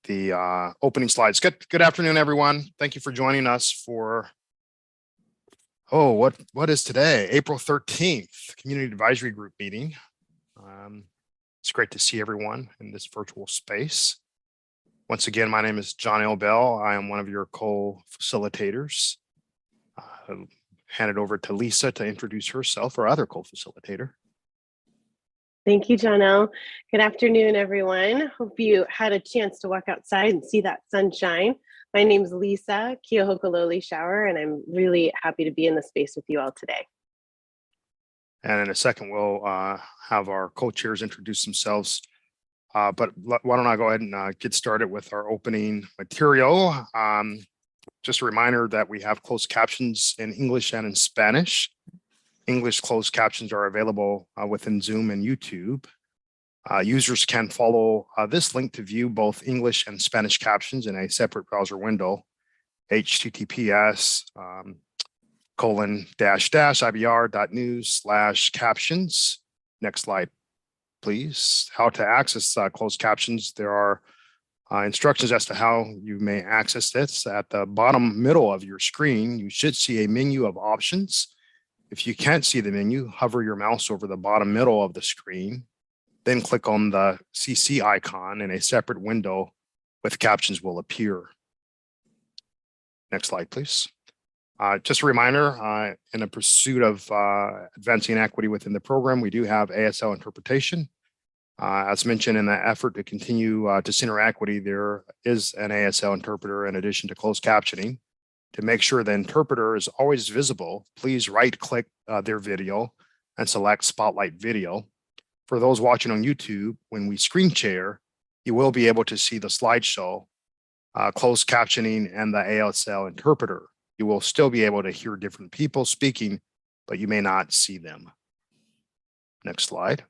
the opening slides. Good afternoon, everyone. Thank you for joining us for, what is today? April 13th, Community Advisory Group meeting. It's great to see everyone in this virtual space. Once again, my name is Johnell. I am one of your co-facilitators. Hand it over to Lisa to introduce herself, our other co-facilitator. Thank you, Johnell. Good afternoon, everyone. Hope you had a chance to walk outside and see that sunshine. My name is Lisa, Keohokalole Schauer, and I'm really happy to be in the space with you all today. And in a second, we'll have our co-chairs introduce themselves. But why don't I go ahead and get started with our opening material. Just a reminder that we have closed captions in English and in Spanish. English closed captions are available within Zoom and YouTube. Users can follow this link to view both English and Spanish captions in a separate browser window, https://ibr.news/captions. Next slide, please. How to access closed captions. There are instructions as to how you may access this. At the bottom middle of your screen, you should see a menu of options. If you can't see the menu, hover your mouse over the bottom middle of the screen, then click on the CC icon and a separate window with captions will appear. Next slide, please. Just a reminder, in the pursuit of advancing equity within the program, we do have ASL interpretation. As mentioned, in the effort to continue to center equity, there is an ASL interpreter in addition to closed captioning. To make sure the interpreter is always visible, please right-click their video and select Spotlight Video. For those watching on YouTube, when we screen share, you will be able to see the slideshow, closed captioning, and the ASL interpreter. You will still be able to hear different people speaking, but you may not see them. Next slide.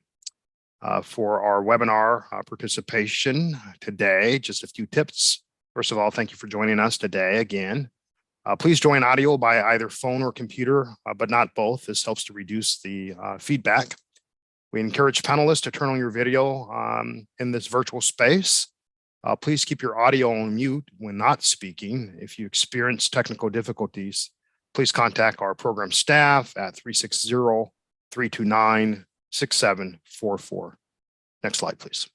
For our webinar participation today, just a few tips. First of all, thank you for joining us today again. Please join audio by either phone or computer, but not both. This helps to reduce the feedback. We encourage panelists to turn on your video in this virtual space. Please keep your audio on mute when not speaking. If you experience technical difficulties, please contact our program staff at 360-329-6744. Next slide, please.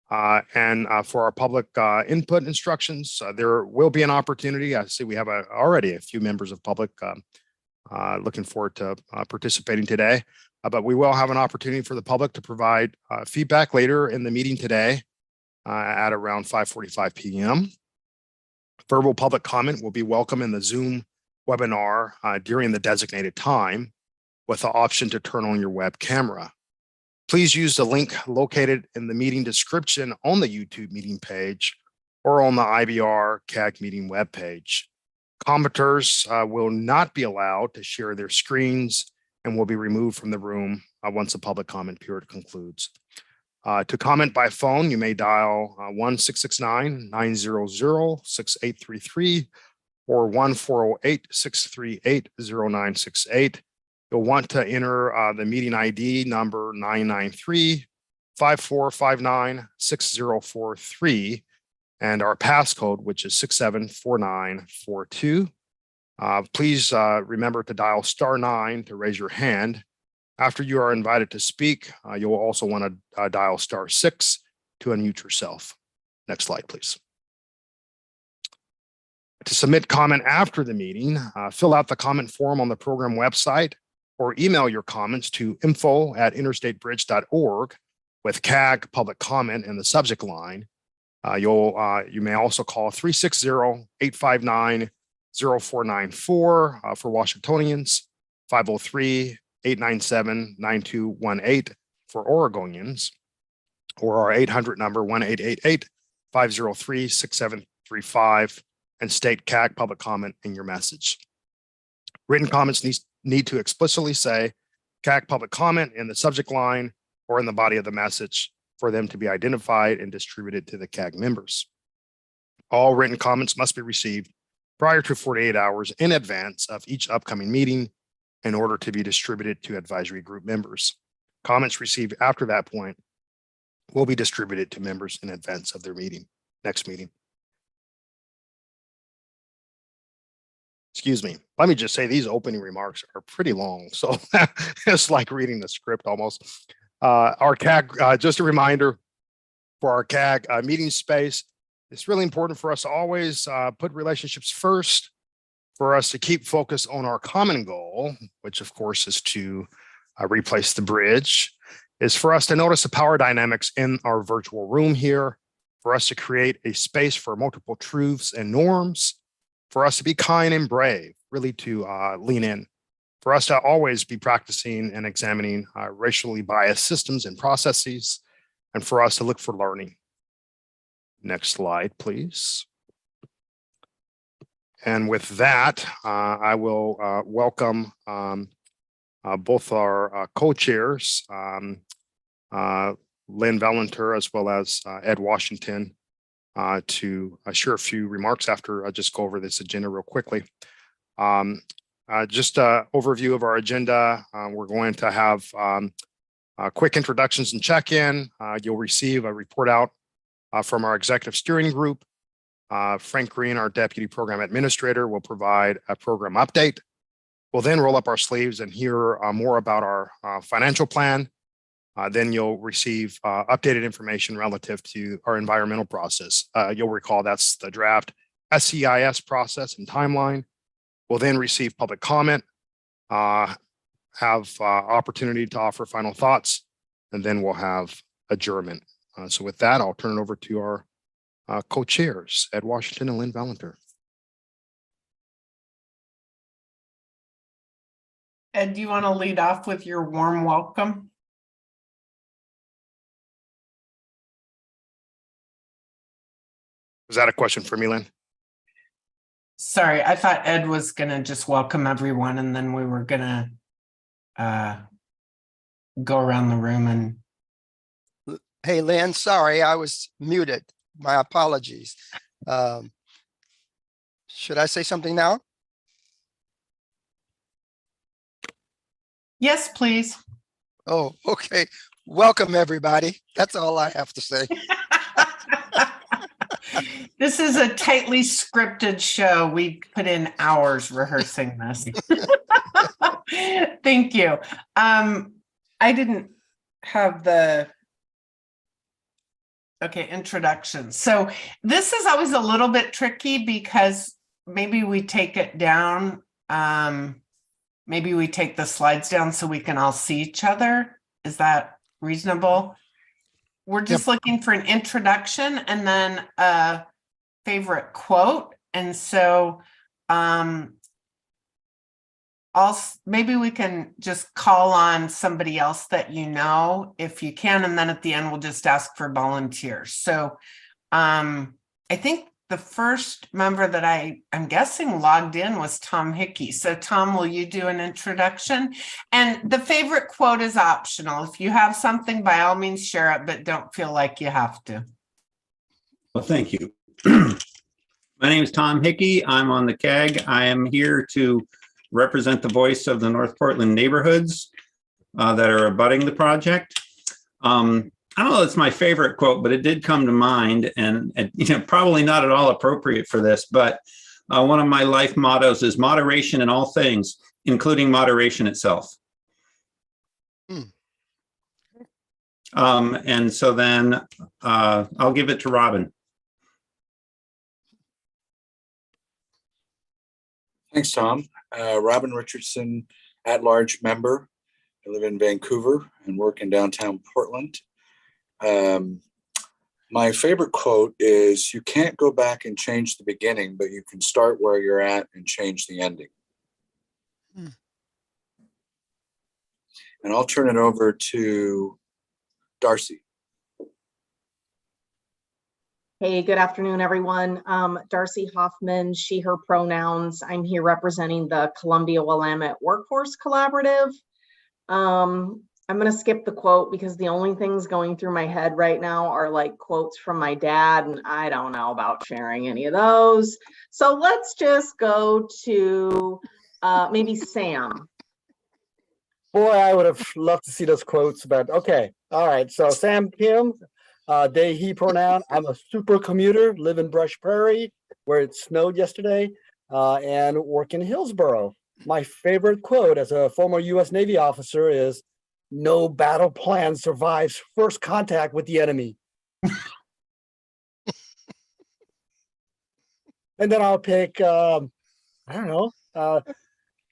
For our public input instructions, there will be an opportunity. I see we have already a few members of public looking forward to participating today, but we will have an opportunity for the public to provide feedback later in the meeting today at around 5:45 p.m. Verbal public comment will be welcome in the Zoom webinar during the designated time with the option to turn on your web camera. Please use the link located in the meeting description on the YouTube meeting page or on the IBR CAG meeting webpage. Commenters will not be allowed to share their screens and will be removed from the room once the public comment period concludes. To comment by phone, you may dial 1-669-900-6833 or 1-408-638-0968. You'll want to enter the meeting ID number 993-5459-6043 and our passcode, which is 674942. Please remember to dial *9 to raise your hand. After you are invited to speak, you'll also want to dial *6 to unmute yourself. Next slide, please. To submit comment after the meeting, fill out the comment form on the program website or email your comments to info@interstatebridge.org with CAG Public Comment in the subject line. You may also call 360-859-0494 for Washingtonians, 503-897-9218 for Oregonians, or our 800 number 1-888-503-6735 and state CAG Public Comment in your message. Written comments need to explicitly say CAG Public Comment in the subject line or in the body of the message for them to be identified and distributed to the CAG members. All written comments must be received prior to 48 hours in advance of each upcoming meeting in order to be distributed to advisory group members. Comments received after that point will be distributed to members in advance of their next meeting. Excuse me. Let me just say these opening remarks are pretty long, so it's like reading the script almost. Our CAG, just a reminder for our CAG meeting space, it's really important for us to always put relationships first, for us to keep focus on our common goal, which of course is to replace the bridge, is for us to notice the power dynamics in our virtual room here, for us to create a space for multiple truths and norms, for us to be kind and brave, really to lean in, for us to always be practicing and examining racially biased systems and processes, and for us to look for learning. Next slide, please. And with that, I will welcome both our co-chairs, Lynn Valenter, as well as Ed Washington, to share a few remarks after I just go over this agenda real quickly. Just an overview of our agenda. We're going to have quick introductions and check-in. You'll receive a report out from our executive steering group. Frank Green, our deputy program administrator, will provide a program update. We'll then roll up our sleeves and hear more about our financial plan. Then you'll receive updated information relative to our environmental process. You'll recall that's the draft SCIS process and timeline. We'll then receive public comment, have opportunity to offer final thoughts, and then we'll have adjournment. So with that, I'll turn it over to our co-chairs, Ed Washington and Lynn Valenter. Ed, do you want to lead off with your warm welcome? Is that a question for me, Lynn? Sorry, I thought Ed was going to just welcome everyone, and then we were going to go around the room and... Hey, Lynn, sorry, I was muted. My apologies. Should I say something now? Yes, please. Oh, okay. Welcome, everybody. That's all I have to say. This is a tightly scripted show. We put in hours rehearsing this. Thank you. I didn't have the introduction. So this is always a little bit tricky because maybe we take it down. Maybe we take the slides down so we can all see each other. Is that reasonable? We're just looking for an introduction and then a favorite quote. And so maybe we can just call on somebody else that you know, if you can, and then at the end we'll just ask for volunteers. So I think the first member that I'm guessing logged in was Tom Hickey. So Tom, will you do an introduction? And the favorite quote is optional. If you have something, by all means share it, but don't feel like you have to. Well, thank you. My name is Tom Hickey. I'm on the CAG. I am here to represent the voice of the North Portland neighborhoods that are abutting the project. I don't know if it's my favorite quote, but it did come to mind, and probably not at all appropriate for this, but one of my life mottos is moderation in all things, including moderation itself. And so then I'll give it to Robin. Thanks, Tom. Robin Richardson, at-large member. I live in Vancouver and work in downtown Portland. My favorite quote is, "You can't go back and change the beginning, but you can start where you're at and change the ending." And I'll turn it over to Darcy. Hey, good afternoon, everyone. Darcy Hoffman, she, her pronouns. I'm here representing the Columbia Willamette Workforce Collaborative. I'm going to skip the quote because the only things going through my head right now are like quotes from my dad, and I don't know about sharing any of those. So let's just go to maybe Sam. Boy, I would have loved to see those quotes, but okay. All right. So Sam Kim, They, he pronoun. I'm a super commuter, live in Brush Prairie, where it snowed yesterday, and work in Hillsboro. My favorite quote as a former U.S. Navy officer is, "No battle plan survives first contact with the enemy." And then I'll pick, I don't know,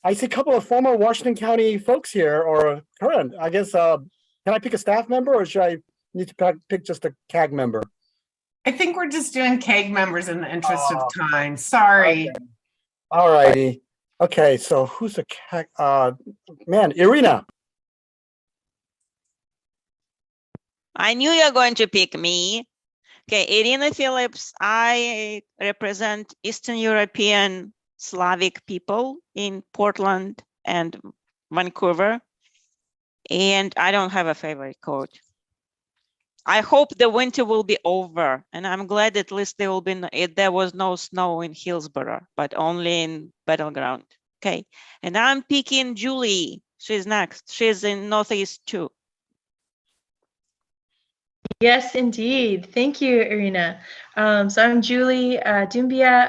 I see a couple of former Washington County folks here, or current, I guess, can I pick a staff member, or should I need to pick just a CAG member? I think we're just doing CAG members in the interest of time. Sorry. Okay. All righty. Okay, so who's a CAG? Man, Irina. I knew you were going to pick me. Okay, Irina Phillips. I represent Eastern European Slavic people in Portland and Vancouver. And I don't have a favorite quote. I hope the winter will be over, and I'm glad at least there was no snow in Hillsboro, but only in Battleground. Okay, and I'm picking Julie. She's next. She's in Northeast too. Yes, indeed. Thank you, Irina. So I'm Julie Dumbia.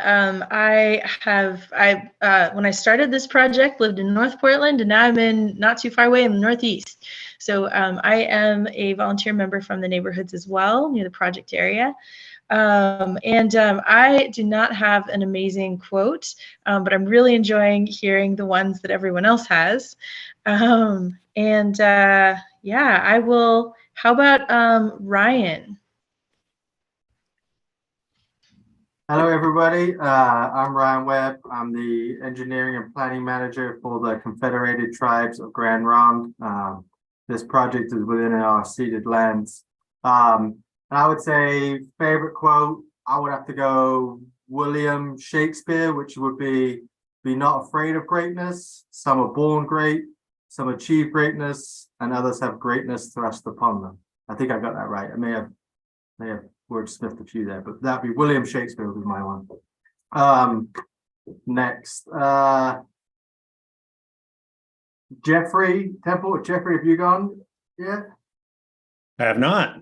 When I started this project, lived in North Portland, and now I'm in not too far away in the Northeast. So I am a volunteer member from the neighborhoods as well, near the project area. I do not have an amazing quote, but I'm really enjoying hearing the ones that everyone else has. Yeah, I will. How about Ryan? Hello, everybody. I'm Ryan Webb. I'm the engineering and planning manager for the Confederated Tribes of Grand Ronde. This project is within our ceded lands. And I would say favorite quote, I would have to go William Shakespeare, which would be not afraid of greatness. Some are born great, some achieve greatness, and others have greatness thrust upon them. I think I got that right. I may have wordsmithed a few there, but that'd be William Shakespeare would be my one. Next, Jeffrey Temple. Jeffrey, have you gone yet? I have not.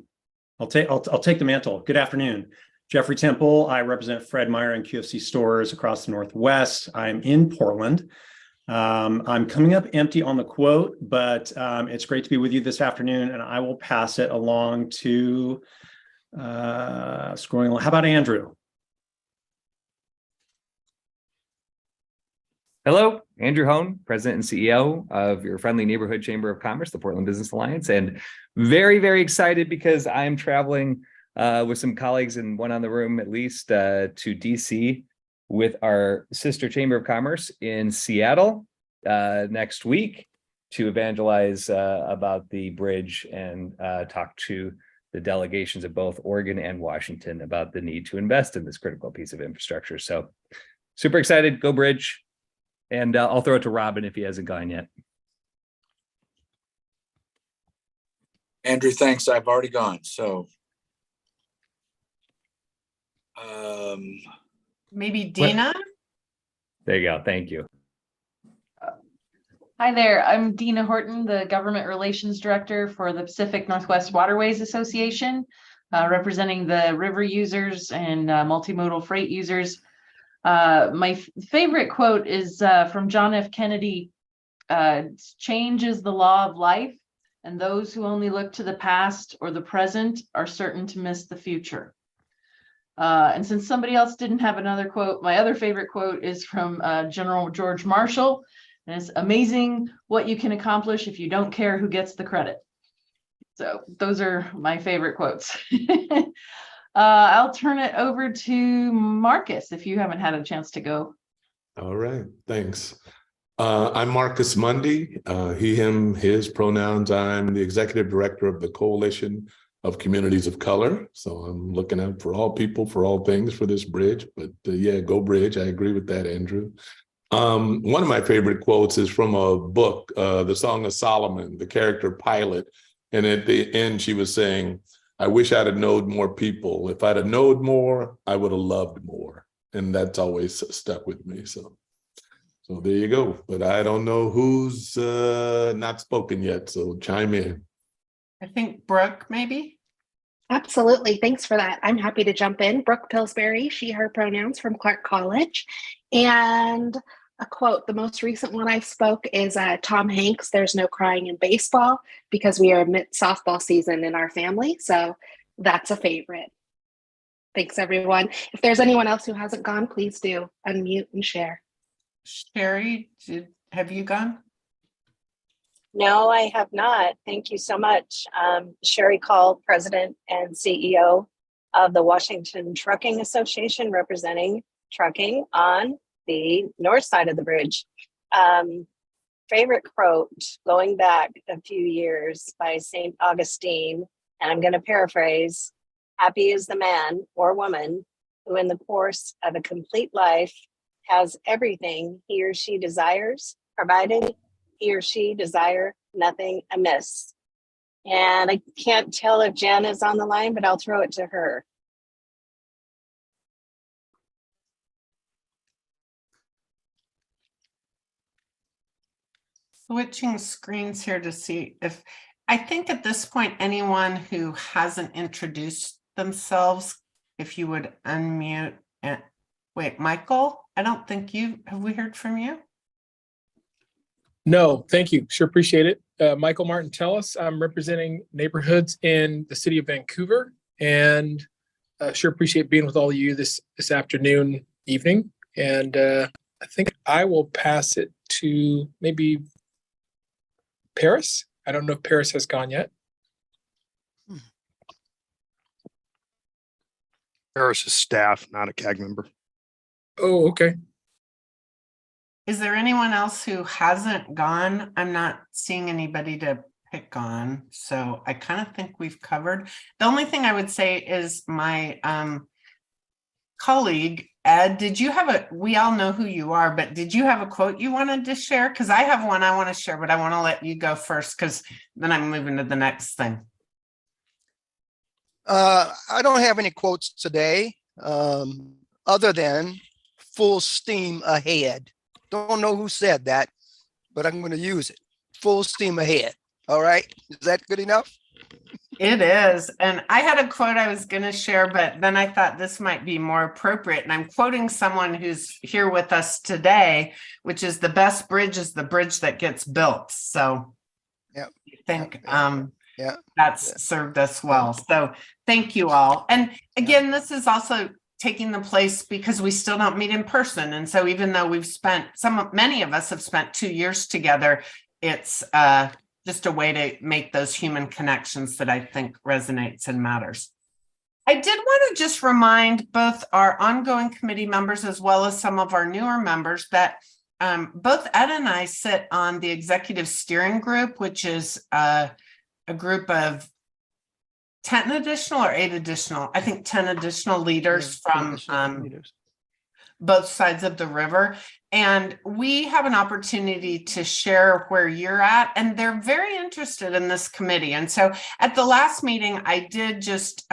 I'll take the mantle. Good afternoon. Jeffrey Temple. I represent Fred Meyer and QFC stores across the Northwest. I'm in Portland. I'm coming up empty on the quote, but it's great to be with you this afternoon, and I will pass it along to scrolling along. How about Andrew? Hello, Andrew Hone, President and CEO of your friendly neighborhood Chamber of Commerce, the Portland Business Alliance, and very, very excited because I'm traveling with some colleagues and one on the room at least to DC with our sister Chamber of Commerce in Seattle next week to evangelize about the bridge and talk to the delegations of both Oregon and Washington about the need to invest in this critical piece of infrastructure. So super excited, go bridge. And I'll throw it to Robin if he hasn't gone yet. Andrew, thanks. I've already gone. So maybe Dina? There you go. Thank you. Hi there. I'm Dina Horton, the Government Relations Director for the Pacific Northwest Waterways Association, representing the river users and multimodal freight users. My favorite quote is from John F. Kennedy. Change is the law of life, and those who only look to the past or the present are certain to miss the future. And since somebody else didn't have another quote, my other favorite quote is from General George Marshall, and it's amazing what you can accomplish if you don't care who gets the credit. So those are my favorite quotes. I'll turn it over to Marcus if you haven't had a chance to go. All right, thanks. I'm Marcus Mundy, he, him, his pronouns. I'm the executive director of the Coalition of Communities of Color. So I'm looking out for all people, for all things for this bridge. But yeah, go bridge. I agree with that, Andrew. One of my favorite quotes is from a book, The Song of Solomon, the character Pilate. And at the end, she was saying, I wish I'd have known more people. If I'd have known more, I would have loved more. And that's always stuck with me. So there you go. But I don't know who's not spoken yet. So chime in. I think Brooke, maybe. Absolutely. Thanks for that. I'm happy to jump in. Brooke Pillsbury, she, her pronouns from Clark College. And a quote, the most recent one I've spoke is Tom Hanks, "There's no crying in baseball," because we are mid softball season in our family. So that's a favorite. Thanks, everyone. If there's anyone else who hasn't gone, please do unmute and share. Sherry, have you gone? No, I have not. Thank you so much. Sherry Call, President and CEO of the Washington Trucking Association, representing trucking on the north side of the bridge. Favorite quote going back a few years by St. Augustine, and I'm going to paraphrase: "Happy is the man or woman who in the course of a complete life has everything he or she desires, provided he or she desire nothing amiss." And I can't tell if Jen is on the line, but I'll throw it to her. Switching screens here to see if, I think at this point, anyone who hasn't introduced themselves, if you would unmute and wait, Michael, I don't think have we heard from you? No, thank you. Sure appreciate it. Michael Martin Tellis. I'm representing neighborhoods in the city of Vancouver, and sure appreciate being with all of you this afternoon, evening. And I think I will pass it to maybe Paris. I don't know if Paris has gone yet. Paris is staff, not a CAG member. Oh, okay. Is there anyone else who hasn't gone? I'm not seeing anybody to pick on, so I kind of think we've covered. The only thing I would say is my colleague, Ed, did you have we all know who you are, but did you have a quote you wanted to share? Because I have one I want to share, but I want to let you go first, because then I'm moving to the next thing. I don't have any quotes today, other than "full steam ahead." Don't know who said that, but I'm going to use it. Full steam ahead. All right. Is that good enough? It is. And I had a quote I was going to share, but then I thought this might be more appropriate. And I'm quoting someone who's here with us today, which is, "The best bridge is the bridge that gets built." So yeah, I think that's served us well. So thank you all. And again, this is also taking the place because we still don't meet in person. And so even though we've spent many of us have spent 2 years together, it's just a way to make those human connections that I think resonates and matters. I did want to just remind both our ongoing committee members as well as some of our newer members that both Ed and I sit on the executive steering group, which is a group of 10 additional or 8 additional, I think 10 additional leaders from both sides of the river. And we have an opportunity to share where you're at, and they're very interested in this committee. And so at the last meeting, I did just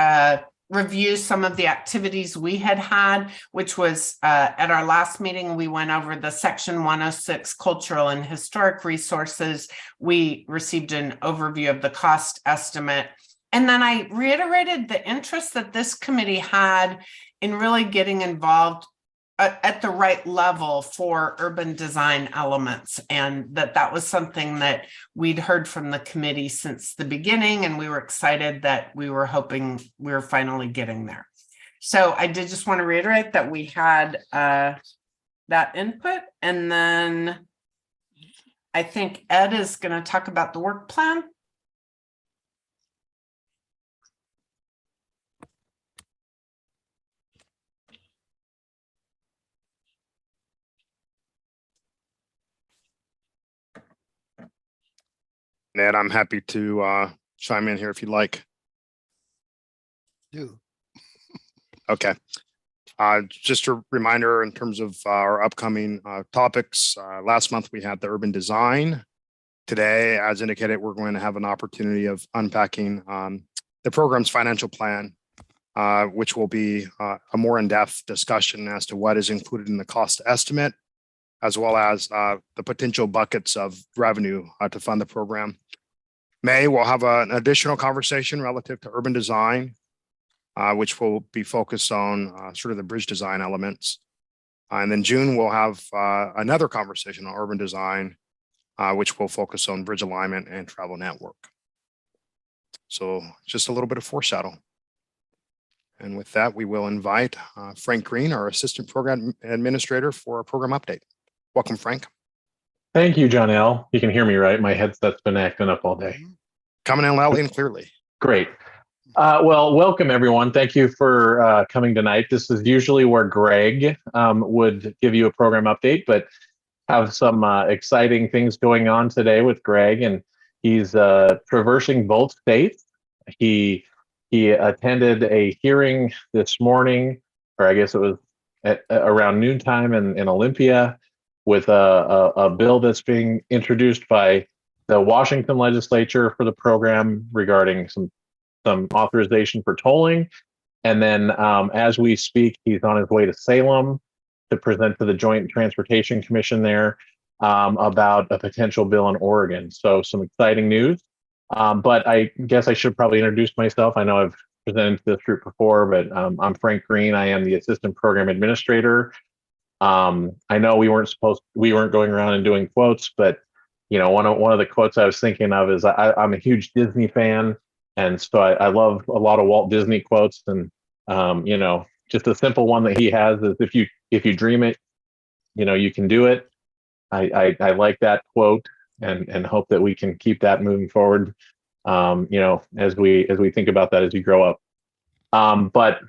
review some of the activities we had, which was at our last meeting, we went over the Section 106 cultural and historic resources. We received an overview of the cost estimate. And then I reiterated the interest that this committee had in really getting involved at the right level for urban design elements, and that was something that we'd heard from the committee since the beginning, and we were excited that we were hoping we were finally getting there. So I did just want to reiterate that we had that input, and then I think Ed is going to talk about the work plan. Ed, I'm happy to chime in here if you'd like. Do. Okay. Just a reminder in terms of our upcoming topics. Last month we had the urban design. Today, as indicated, we're going to have an opportunity of unpacking the program's financial plan, which will be a more in-depth discussion as to what is included in the cost estimate, as well as the potential buckets of revenue to fund the program. May, we'll have an additional conversation relative to urban design, which will be focused on sort of the bridge design elements. And then June, we'll have another conversation on urban design, which will focus on bridge alignment and travel network. So just a little bit of foreshadow. And with that, we will invite Frank Green, our Assistant Program Administrator, for a program update. Welcome, Frank. Thank you, Johnell. You can hear me, right? My headset's been acting up all day. Coming in loudly and clearly. Great. Well, welcome, everyone. Thank you for coming tonight. This is usually where Greg would give you a program update, but have some exciting things going on today with Greg, and he's traversing both states. He attended a hearing this morning, or I guess it was at around noontime in Olympia, with a bill that's being introduced by the Washington legislature for the program regarding some authorization for tolling. And then as we speak, he's on his way to Salem to present to the Joint Transportation Commission there about a potential bill in Oregon. So some exciting news. But I guess I should probably introduce myself. I know I've presented to this group before, but I'm Frank Green. I am the Assistant Program Administrator. I know we weren't going around and doing quotes, but you know, one of the quotes I was thinking of is I'm a huge Disney fan, and so I love a lot of Walt Disney quotes. And you know, just a simple one that he has is if you dream it, you know, you can do it. I like that quote, and hope that we can keep that moving forward. You know, as we think about that as you grow up. But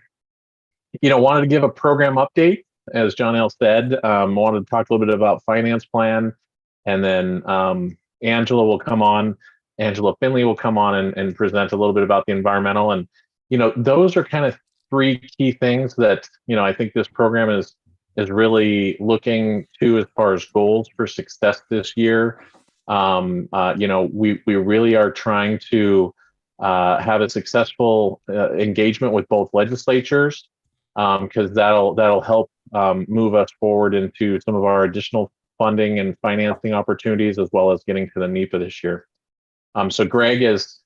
you know, wanted to give a program update. As Johnell said, wanted to talk a little bit about finance plan, and then Angela Finley will come on and present a little bit about the environmental. And you know, those are kind of three key things that, you know, I think this program is really looking to as far as goals for success this year. You know, we really are trying to have a successful engagement with both legislatures, because that'll help move us forward into some of our additional funding and financing opportunities, as well as getting to the NEPA this year. So Greg is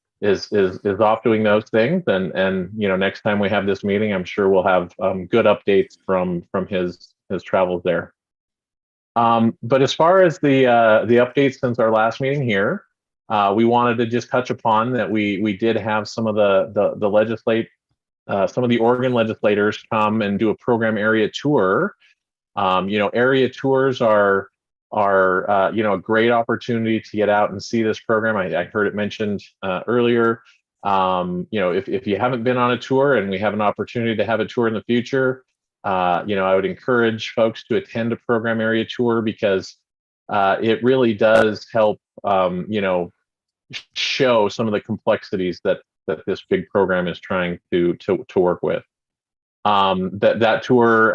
off doing those things, and you know, next time we have this meeting, I'm sure we'll have good updates from his travels there. But as far as the updates since our last meeting here, we wanted to just touch upon that we did have some of some of the Oregon legislators come and do a program area tour. You know, area tours are you know, a great opportunity to get out and see this program. I heard it mentioned earlier. You know, if you haven't been on a tour and we have an opportunity to have a tour in the future, you know, I would encourage folks to attend a program area tour, because it really does help, you know, show some of the complexities that this big program is trying to work with. That tour,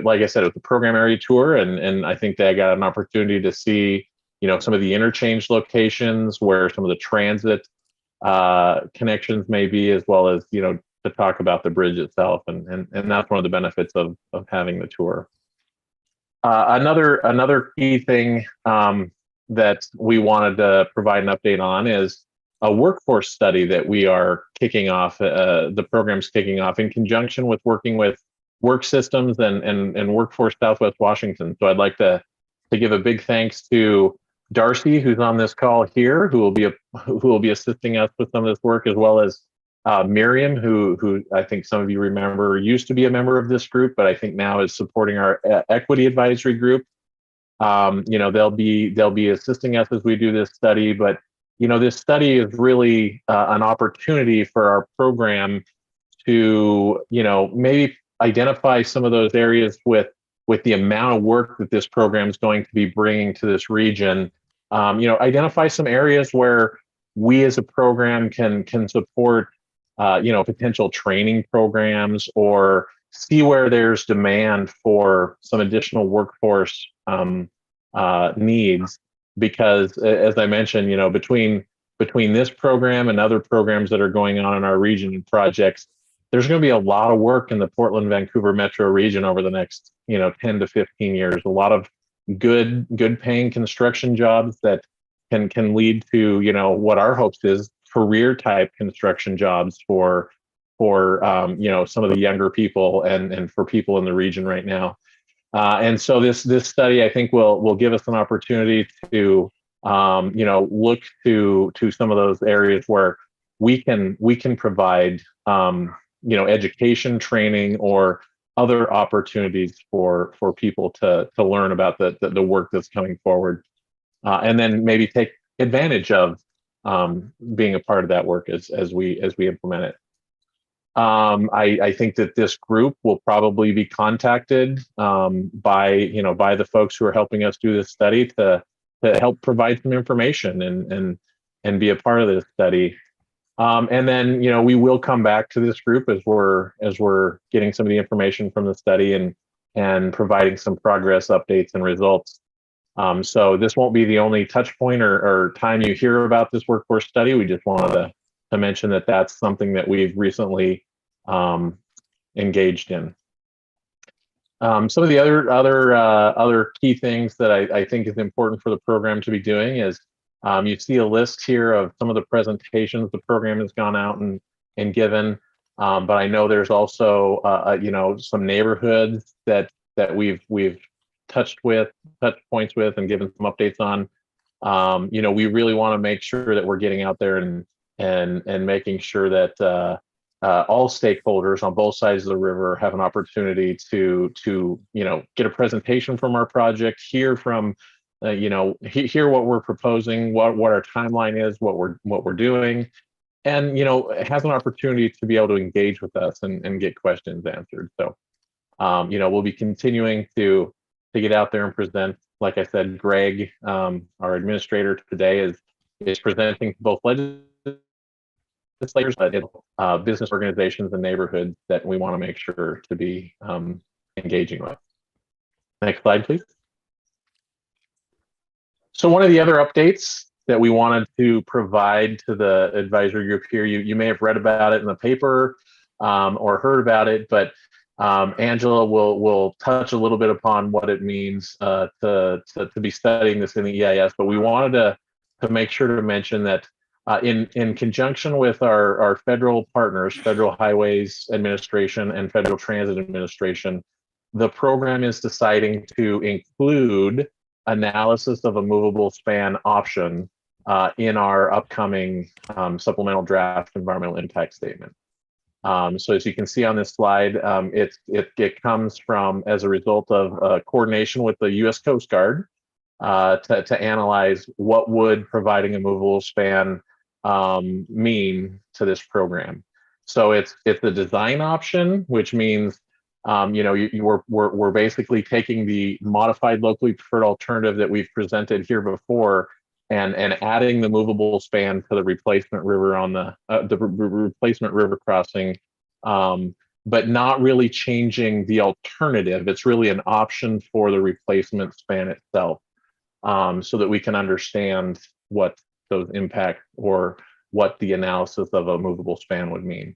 like I said, it was a program area tour, and I think they got an opportunity to see, you know, some of the interchange locations where some of the transit connections may be, as well as, you know, to talk about the bridge itself, and that's one of the benefits of having the tour. Another key thing that we wanted to provide an update on is a workforce study that we are kicking off. The program's kicking off in conjunction with working with Work Systems and Workforce Southwest Washington. So I'd like to give a big thanks to Darcy, who's on this call here, who will be assisting us with some of this work, as well as Miriam, who I think some of you remember used to be a member of this group, but I think now is supporting our equity advisory group. You know, they'll be assisting us as we do this study, but you know, this study is really an opportunity for our program to, you know, maybe identify some of those areas with the amount of work that this program is going to be bringing to this region. You know, identify some areas where we as a program can support, you know, potential training programs, or see where there's demand for some additional workforce needs. Because as I mentioned, you know, between this program and other programs that are going on in our region and projects, there's going to be a lot of work in the Portland, Vancouver metro region over the next, you know, 10 to 15 years. A lot of good paying construction jobs that can lead to, you know, what our hopes is career type construction jobs for for some of the younger people and for people in the region right now. And so this study, I think, will give us an opportunity to look to some of those areas where we can provide education, training, or other opportunities for people to learn about the work that's coming forward, and then maybe take advantage of being a part of that work as we implement it. I think that this group will probably be contacted by the folks who are helping us do this study to help provide some information and be a part of this study. And then we will come back to this group as we're getting some of the information from the study and providing some progress updates and results. So this won't be the only touch point or time you hear about this workforce study. We just wanted to mention that that's something that we've recently engaged in. Some of the other key things that I think is important for the program to be doing is you see a list here of some of the presentations the program has gone out and given, but I know there's also some neighborhoods that we've touched points with and given some updates on. We really want to make sure that we're getting out there and making sure that all stakeholders on both sides of the river have an opportunity to get a presentation from our project, hear from hear what we're proposing, what our timeline is, what we're doing, and has an opportunity to be able to engage with us and get questions answered. So we'll be continuing to get out there and present. Like I said, Greg, our administrator today, is presenting to both legislators, but business organizations and neighborhoods that we want to make sure to be engaging with. Next slide, please. So one of the other updates that we wanted to provide to the advisory group here, you may have read about it in the paper or heard about it, but Angela will touch a little bit upon what it means to be studying this in the EIS. But we wanted to make sure to mention that in conjunction with our federal partners, Federal Highways Administration and Federal Transit Administration, the program is deciding to include analysis of a movable span option in our upcoming supplemental draft environmental impact statement. So as you can see on this slide, it comes from as a result of coordination with the U.S. Coast Guard to analyze what would providing a movable span mean to this program. So it's the design option, which means we're basically taking the modified locally preferred alternative that we've presented here before and adding the movable span to the replacement river on the replacement river crossing, but not really changing the alternative. It's really an option for the replacement span itself, so that we can understand what those impact or what the analysis of a movable span would mean.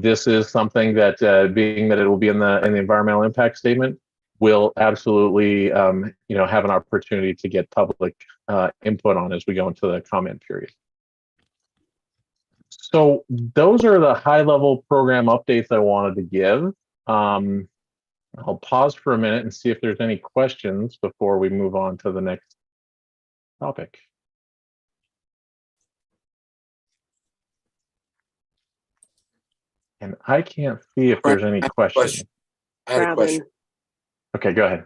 This is something that, being that it will be in the environmental impact statement, will absolutely have an opportunity to get public input on as we go into the comment period. So those are the high-level program updates I wanted to give. I'll pause for a minute and see if there's any questions before we move on to the next topic. And I can't see if there's any questions. I had a question. Okay, go ahead.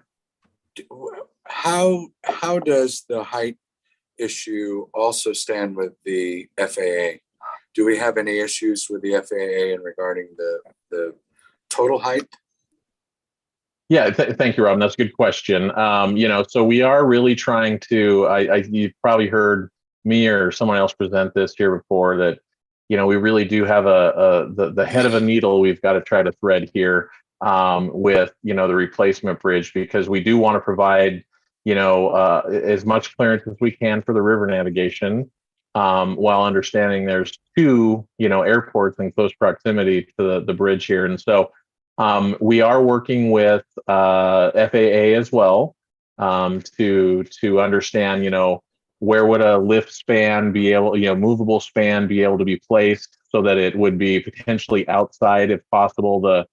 How does the height issue also stand with the FAA? Do we have any issues with the FAA in regarding the total height? Yeah, thank you, Robin. That's a good question. So we are really trying to. You've probably heard me or someone else present this here before, that we really do have the head of a needle we've got to try to thread here with the replacement bridge, because we do want to provide as much clearance as we can for the river navigation, while understanding there's two airports in close proximity to the bridge here. And so we are working with FAA as well to understand where would a lift span be able, movable span be able to be placed so that it would be potentially outside, if possible, the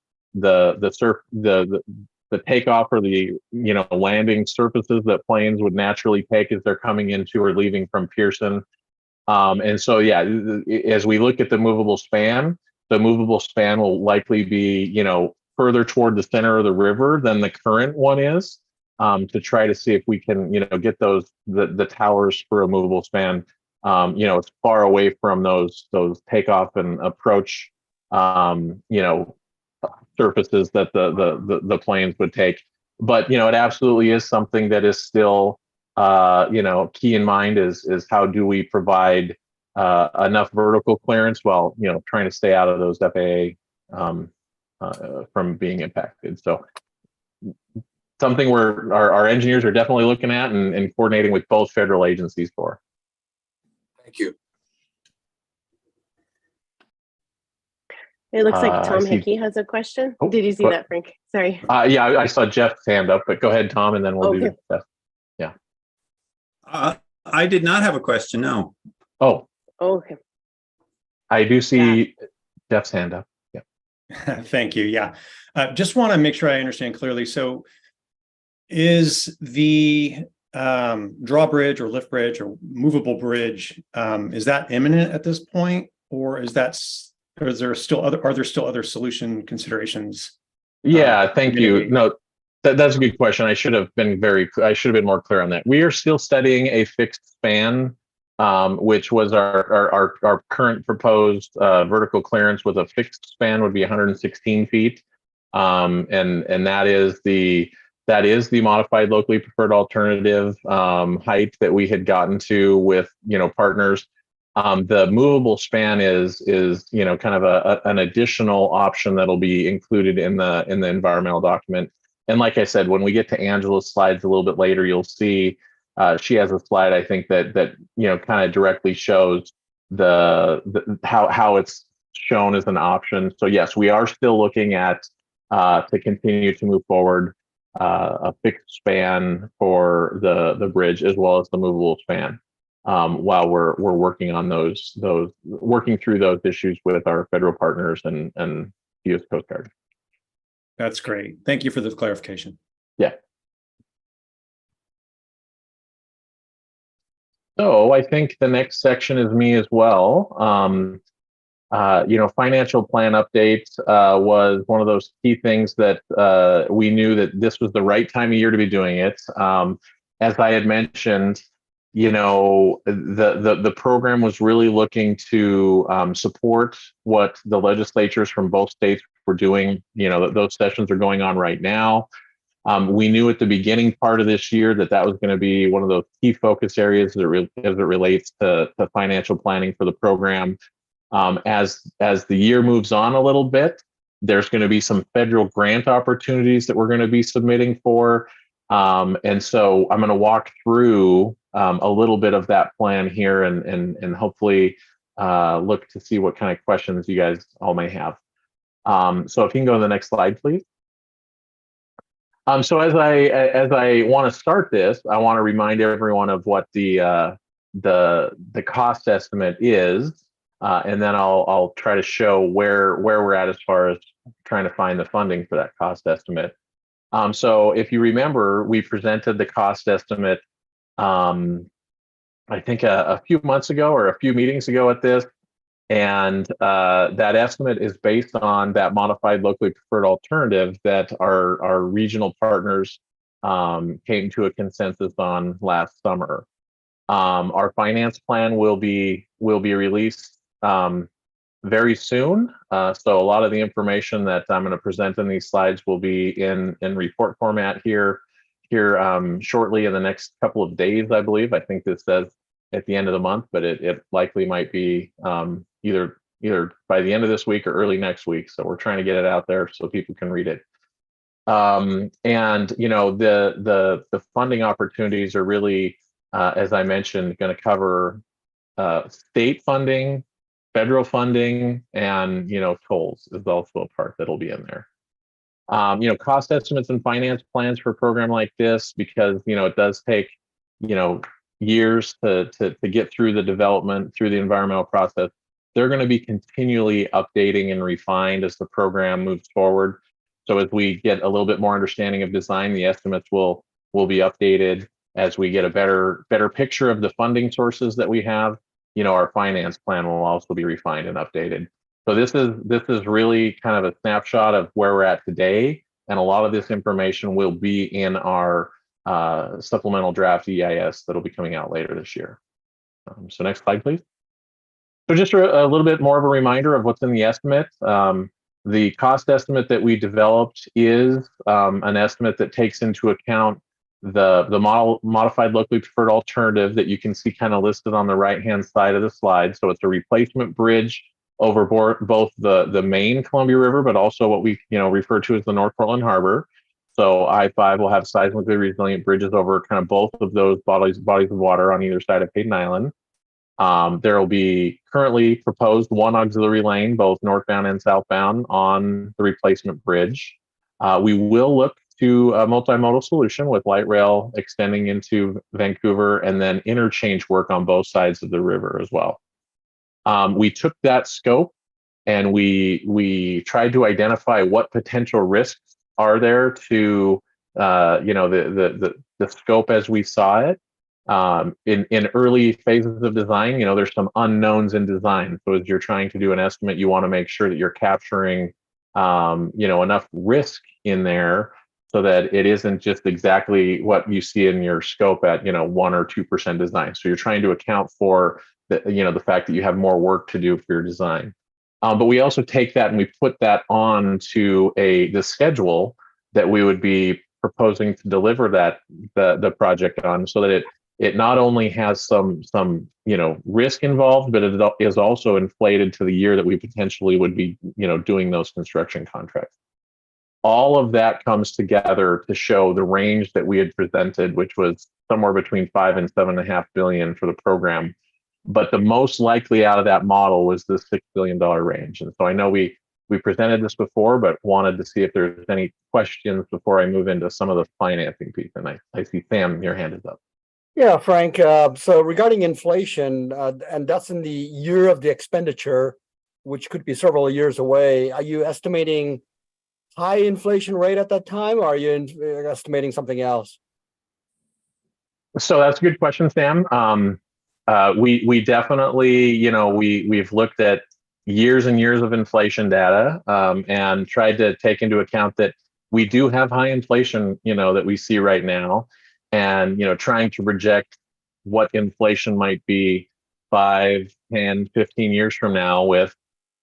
takeoff or the landing surfaces that planes would naturally take as they're coming into or leaving from Pearson. And so, yeah, as we look at the movable span will likely be, further toward the center of the river than the current one is, to try to see if we can, get the towers for a movable span, as far away from those takeoff and approach, surfaces that the planes would take. But, it absolutely is something that is still, key in mind is how do we provide enough vertical clearance while, trying to stay out of those FAA from being impacted. So something where our engineers are definitely looking at and coordinating with both federal agencies for. Thank you. It looks like Tom see- Hickey has a question. Oh, Did you see what- that, Frank? Sorry. Yeah, I saw Jeff's hand up, but go ahead, Tom, and then we'll do Okay. Jeff. Yeah. I did not have a question, no. Oh, Okay. I do see Jeff's hand up. Yeah. Thank you. Yeah. Just want to make sure I understand clearly. So is the drawbridge or lift bridge or movable bridge, is that imminent at this point? Or is there still other solution considerations? Yeah, thank you. No, that's a good question. I should have been more clear on that. We are still studying a fixed span, which was our current proposed vertical clearance with a fixed span would be 116 feet. And that is the modified locally preferred alternative height that we had gotten to with partners. The movable span is kind of an additional option that'll be included in the environmental document. And like I said, when we get to Angela's slides a little bit later, you'll see she has a slide I think that kind of directly shows how it's shown as an option. So yes, we are still looking at to continue to move forward a fixed span for the bridge as well as the movable span. While we're working on working through those issues with our federal partners and U.S. Coast Guard. That's great. Thank you for the clarification. Yeah. So I think the next section is me as well. Financial plan updates was one of those key things that we knew that this was the right time of year to be doing it. As I had mentioned, the program was really looking to support what the legislatures from both states were doing. Those sessions are going on right now. We knew at the beginning part of this year that was going to be one of those key focus areas as it relates to financial planning for the program. As the year moves on a little bit, there's going to be some federal grant opportunities that we're going to be submitting for. And so I'm going to walk through a little bit of that plan here and hopefully look to see what kind of questions you guys all may have. So if you can go to the next slide, please. So as I want to start this, I want to remind everyone of what the cost estimate is, and then I'll try to show where we're at as far as trying to find the funding for that cost estimate. So if you remember, we presented the cost estimate, I think a few months ago or a few meetings ago at this, and that estimate is based on that modified locally preferred alternative that our regional partners came to a consensus on last summer. Our finance plan will be released very soon. So a lot of the information that I'm going to present in these slides will be in report format here shortly in the next couple of days, I believe. I think this says at the end of the month, but it likely might be either by the end of this week or early next week. So we're trying to get it out there so people can read it. And the funding opportunities are really, as I mentioned, going to cover state funding, federal funding, and tolls is also a part that'll be in there. Cost estimates and finance plans for a program like this, because it does take years to get through the development, through the environmental process. they're going to be continually updating and refined as the program moves forward. So as we get a little bit more understanding of design, the estimates will be updated. As we get a better picture of the funding sources that we have, our finance plan will also be refined and updated. So this is really kind of a snapshot of where we're at today, and a lot of this information will be in our supplemental draft EIS that'll be coming out later this year. So next slide, please. So just a little bit more of a reminder of what's in the estimate. The cost estimate that we developed is an estimate that takes into account the modified locally preferred alternative that you can see kind of listed on the right-hand side of the slide. So it's a replacement bridge over both the main Columbia River, but also what we refer to as the North Portland Harbor. So I-5 will have seismically resilient bridges over kind of both of those bodies of water on either side of Hayden Island. There will be currently proposed one auxiliary lane, both northbound and southbound, on the replacement bridge. We will look to a multimodal solution with light rail extending into Vancouver, and then interchange work on both sides of the river as well. We took that scope and we tried to identify what potential risks are there to the scope as we saw it. In early phases of design, there's some unknowns in design. So as you're trying to do an estimate, you want to make sure that you're capturing enough risk in there so that it isn't just exactly what you see in your scope at 1 or 2% design. So you're trying to account for the fact that you have more work to do for your design. But we also take that and we put that on to the schedule that we would be proposing to deliver the project on, so that it not only has some risk involved, but it is also inflated to the year that we potentially would be doing those construction contracts. All of that comes together to show the range that we had presented, which was somewhere between 5 and 7.5 billion for the program. But the most likely out of that model was the $6 billion range. And so I know we presented this before, but wanted to see if there's any questions before I move into some of the financing piece. And I see Sam, your hand is up. Yeah, Frank. So regarding inflation, and that's in the year of the expenditure, which could be several years away, are you estimating high inflation rate at that time, or are you estimating something else? So that's a good question, Sam. We definitely, we've looked at years and years of inflation data and tried to take into account that we do have high inflation, that we see right now, and, trying to project what inflation might be 5, 10, 15 years from now with,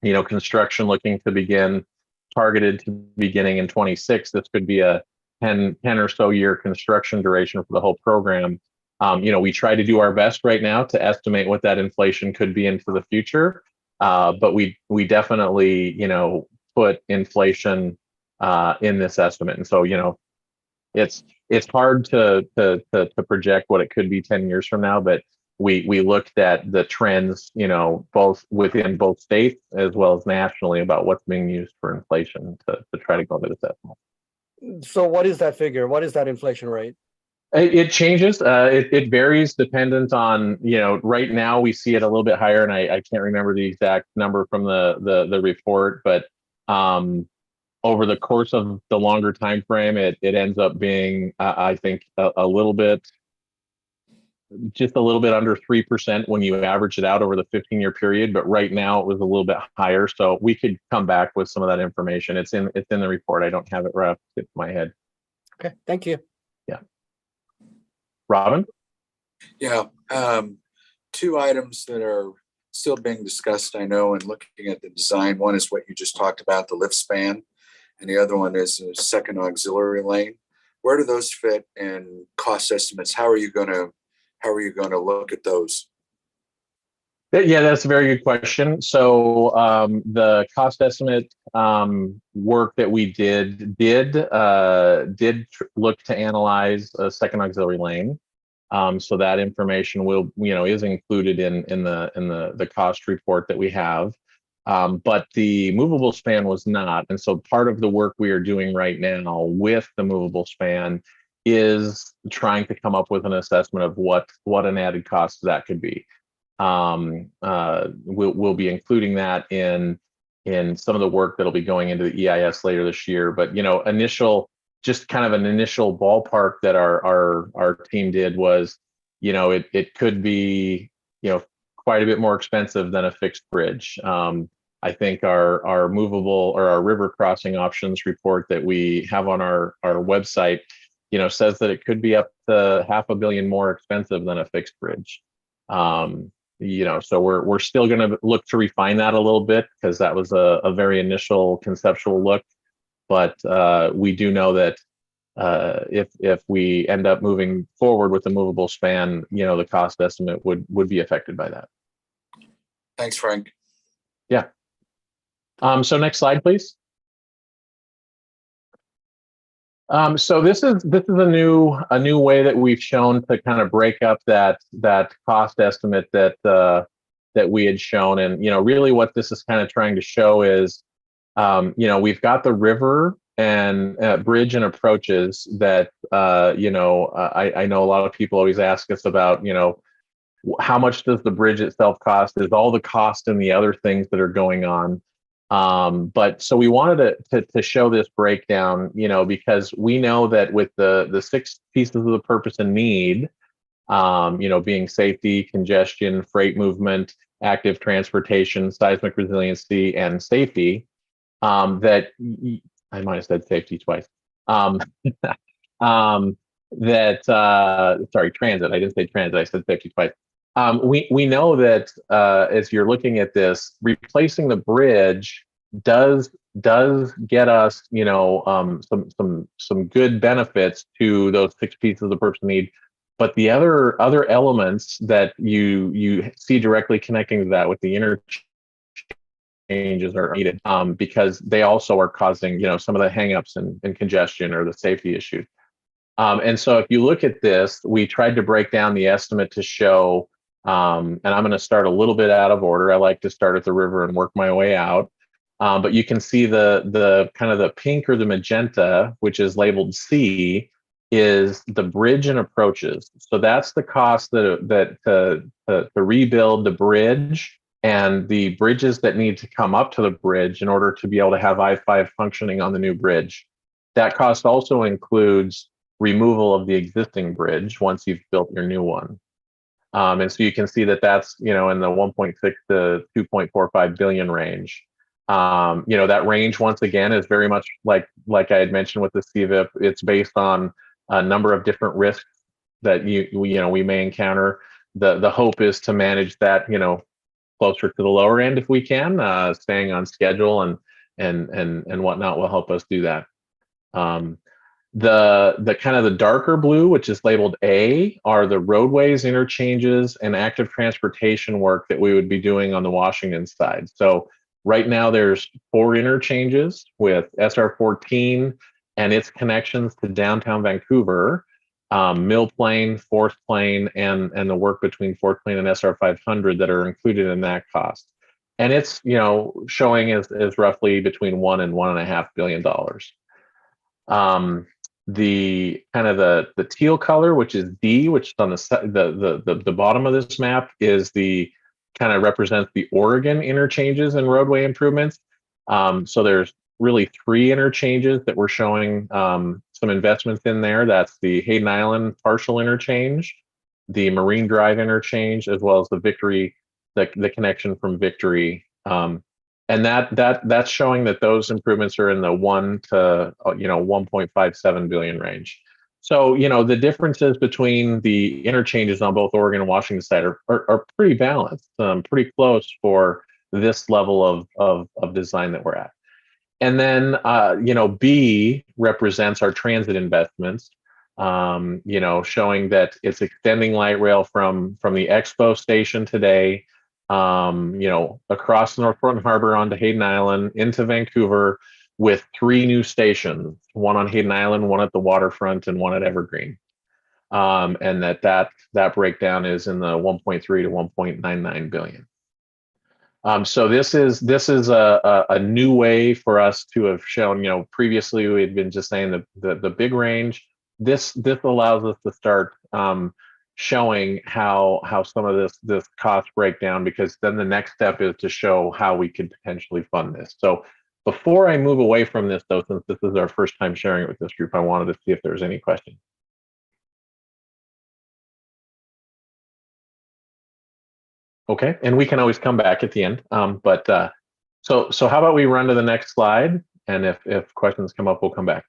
construction looking to begin targeted to beginning in 26. This could be a 10 or so year construction duration for the whole program. We try to do our best right now to estimate what that inflation could be into the future. But we definitely, put inflation in this estimate. And so, it's hard to project what it could be 10 years from now, but we looked at the trends, both within both states as well as nationally about what's being used for inflation to try to go to this estimate. So what is that figure? What is that inflation rate? It changes. It varies dependent on, right now we see it a little bit higher, and I can't remember the exact number from the report, but over the course of the longer time frame, it ends up being, I think, just a little bit under 3% when you average it out over the 15-year period. But right now it was a little bit higher, so we could come back with some of that information. It's in the report. I don't have it right off the tip of my head. Okay, thank you. Yeah. Robin? Yeah, 2 items that are still being discussed, I know, and looking at the design. One is what you just talked about, the lift span, and the other one is a second auxiliary lane. Where do those fit in cost estimates? How are you going to look at those? Yeah, that's a very good question. So the cost estimate work that we did look to analyze a second auxiliary lane. So that information is included in the cost report that we have. But the movable span was not. And so part of the work we are doing right now with the movable span is trying to come up with an assessment of what an added cost that could be. We'll be including that in some of the work that'll be going into the EIS later this year. But just kind of an initial ballpark that our team did was, it could be, quite a bit more expensive than a fixed bridge. I think our movable or our river crossing options report that we have on our website, says that it could be up to $500 million more expensive than a fixed bridge. So we're still going to look to refine that a little bit, because that was a very initial conceptual look. But we do know that if we end up moving forward with the movable span, the cost estimate would be affected by that. Thanks, Frank. Yeah. So next slide, please. So this is a new way that we've shown to kind of break up that cost estimate that we had shown. And really what this is kind of trying to show is we've got the river and bridge and approaches that I know a lot of people always ask us about, how much does the bridge itself cost? Is all the cost and the other things that are going on? But so we wanted to show this breakdown, because we know that with the 6 pieces of the purpose and need, being safety, congestion, freight movement, active transportation, seismic resiliency, and safety, that I might have said safety twice. Transit. I didn't say transit. I said safety twice. We know that as you're looking at this, replacing the bridge does get us, some good benefits to those 6 pieces of the purpose need. But the other elements that you see directly connecting to that with the interchanges are needed, because they also are causing, some of the hangups and congestion or the safety issues. And so if you look at this, we tried to break down the estimate to show. And I'm going to start a little bit out of order. I like to start at the river and work my way out. But you can see the kind of the pink or the magenta, which is labeled C, is the bridge and approaches. So that's the cost to rebuild the bridge and the bridges that need to come up to the bridge in order to be able to have I-5 functioning on the new bridge. That cost also includes removal of the existing bridge once you've built your new one. And so you can see that that's, in the 1.6 to 2.45 billion range. That range, once again, is very much like I had mentioned with the CVIP. It's based on a number of different risks that we may encounter. The hope is to manage that, closer to the lower end if we can. Staying on schedule and whatnot will help us do that. The kind of the darker blue, which is labeled A, are the roadways, interchanges, and active transportation work that we would be doing on the Washington side. So right now there's 4 interchanges with SR 14 and its connections to downtown Vancouver, Mill Plain, Fourth Plain, and the work between Fourth Plain and SR 500 that are included in that cost. And it's showing as roughly between $1 and $1.5 billion. The kind of the teal color, which is D, which is on the bottom of this map, is the kind of represents the Oregon interchanges and roadway improvements. So there's really 3 interchanges that we're showing some investments in there. That's the Hayden Island partial interchange, the Marine Drive interchange, as well as the Victory, the connection from Victory. And that's showing that those improvements are in the 1 to 1.57 billion range. So the differences between the interchanges on both Oregon and Washington side are pretty balanced, pretty close for this level of design that we're at. And then B represents our transit investments. Showing that it's extending light rail from the Expo station today, across North Portland Harbor onto Hayden Island into Vancouver with 3 new stations, 1 on Hayden Island, 1 at the waterfront, and 1 at Evergreen. And that breakdown is in the 1.3 to 1.99 billion. So this is a new way for us to have shown, previously we had been just saying the big range. This allows us to start showing how some of this cost breakdown, because then the next step is to show how we could potentially fund this. So before I move away from this, though, since this is our first time sharing it with this group, I wanted to see if there's any questions. Okay, and we can always come back at the end. So how about we run to the next slide, and if questions come up, we'll come back.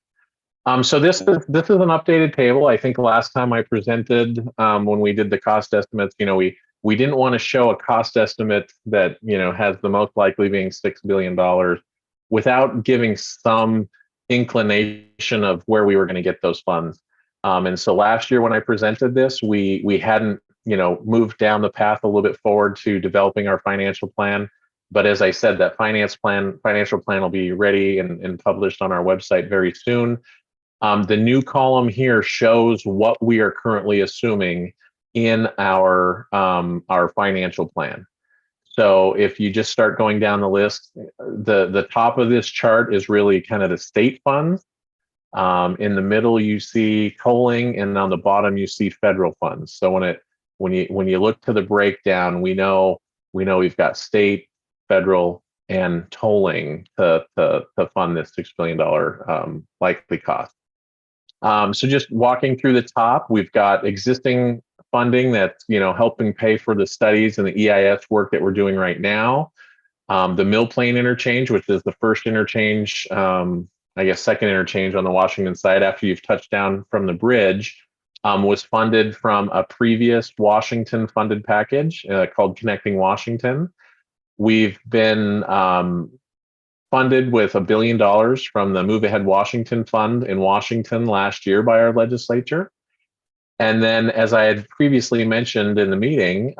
So this is an updated table. I think last time I presented, when we did the cost estimates, we didn't want to show a cost estimate that has the most likely being $6 billion without giving some inclination of where we were going to get those funds. And so last year when I presented this, we hadn't moved down the path a little bit forward to developing our financial plan. But as I said, that financial plan will be ready and published on our website very soon. The new column here shows what we are currently assuming in our financial plan. So if you just start going down the list, the top of this chart is really kind of the state funds. In the middle, you see tolling, and on the bottom, you see federal funds. So when you look to the breakdown, we know we've got state, federal, and tolling to fund this $6 billion likely cost. So just walking through the top, we've got existing funding that's helping pay for the studies and the EIS work that we're doing right now. The Mill Plain interchange, which is the first interchange, I guess second interchange on the Washington side after you've touched down from the bridge, was funded from a previous Washington funded package called Connecting Washington. We've been funded with $1 billion from the Move Ahead Washington Fund in Washington last year by our legislature. And then, as I had previously mentioned in the meeting,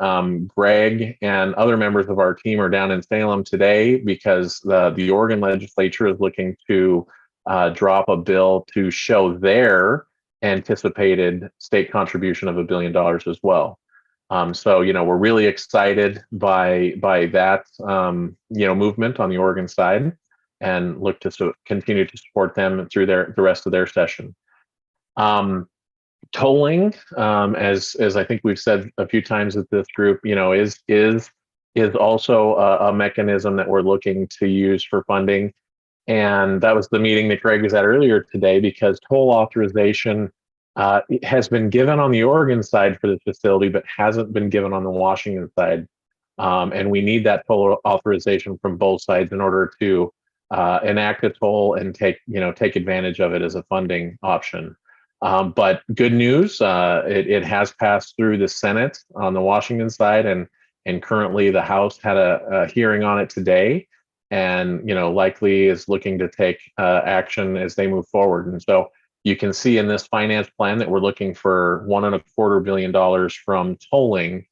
Greg and other members of our team are down in Salem today because the Oregon legislature is looking to drop a bill to show their anticipated state contribution of $1 billion as well. So, we're really excited by that, movement on the Oregon side, and look to continue to support them through the rest of their session. Tolling, as I think we've said a few times with this group, is also a mechanism that we're looking to use for funding. And that was the meeting that Greg was at earlier today, because toll authorization has been given on the Oregon side for this facility, but hasn't been given on the Washington side. And we need that toll authorization from both sides in order to enact a toll and take advantage of it as a funding option. But good news, it has passed through the Senate on the Washington side, and currently the House had a hearing on it today, and likely is looking to take action as they move forward. And so you can see in this finance plan that we're looking for $1.25 billion from tolling,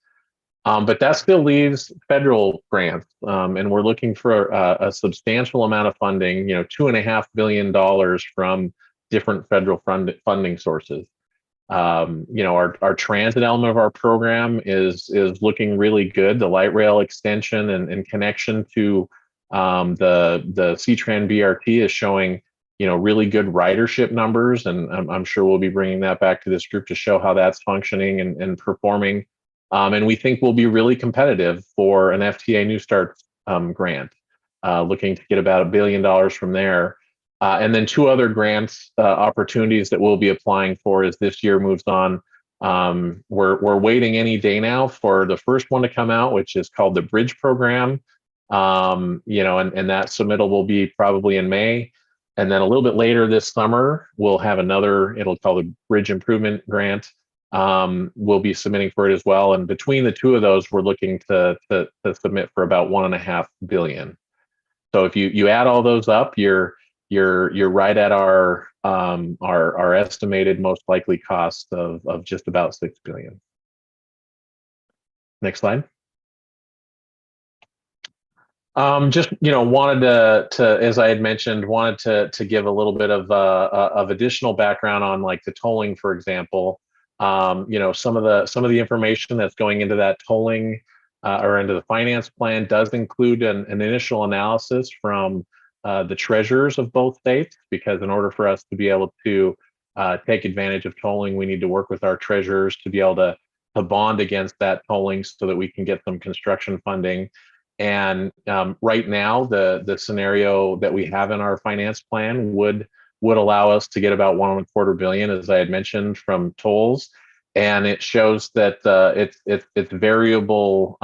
but that still leaves federal grants, and we're looking for a substantial amount of funding, $2.5 billion from different federal funding sources. Our transit element of our program is looking really good. The light rail extension and connection to the C-Tran BRT is showing really good ridership numbers, and I'm sure we'll be bringing that back to this group to show how that's functioning and performing. And we think we'll be really competitive for an FTA New Start grant, looking to get about $1 billion from there. And then two other grants opportunities that we'll be applying for as this year moves on. We're waiting any day now for the first one to come out, which is called the Bridge Program. And that submittal will be probably in May. And then a little bit later this summer, we'll have another, it'll call the Bridge Improvement Grant. We'll be submitting for it as well. And between the two of those, we're looking to submit for about $1.5 billion. So if you add all those up, you're right at our estimated most likely cost of just about $6 billion. Next slide. Just wanted to, as I had mentioned, wanted to give a little bit of additional background on like the tolling, for example. Some of the information that's going into that tolling or into the finance plan does include an initial analysis from the treasurers of both states, because in order for us to be able to take advantage of tolling, we need to work with our treasurers to be able to bond against that tolling so that we can get some construction funding. And right now, the scenario that we have in our finance plan would allow us to get about $1.25 billion, as I had mentioned, from tolls. And it shows that it's variable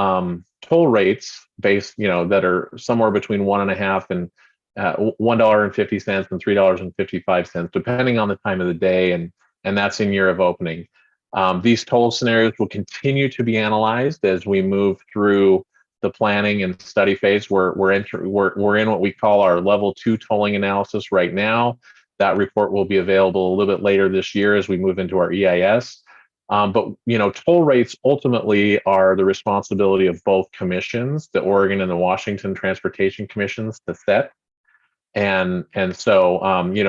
toll rates based, that are somewhere between $1.50 and $1.50 and $3.55, depending on the time of the day, and that's in year of opening. These toll scenarios will continue to be analyzed as we move through the planning and study phase. We're in what we call our level 2 tolling analysis right now. That report will be available a little bit later this year as we move into our EIS. But toll rates ultimately are the responsibility of both commissions, the Oregon and the Washington Transportation Commissions, to set. And so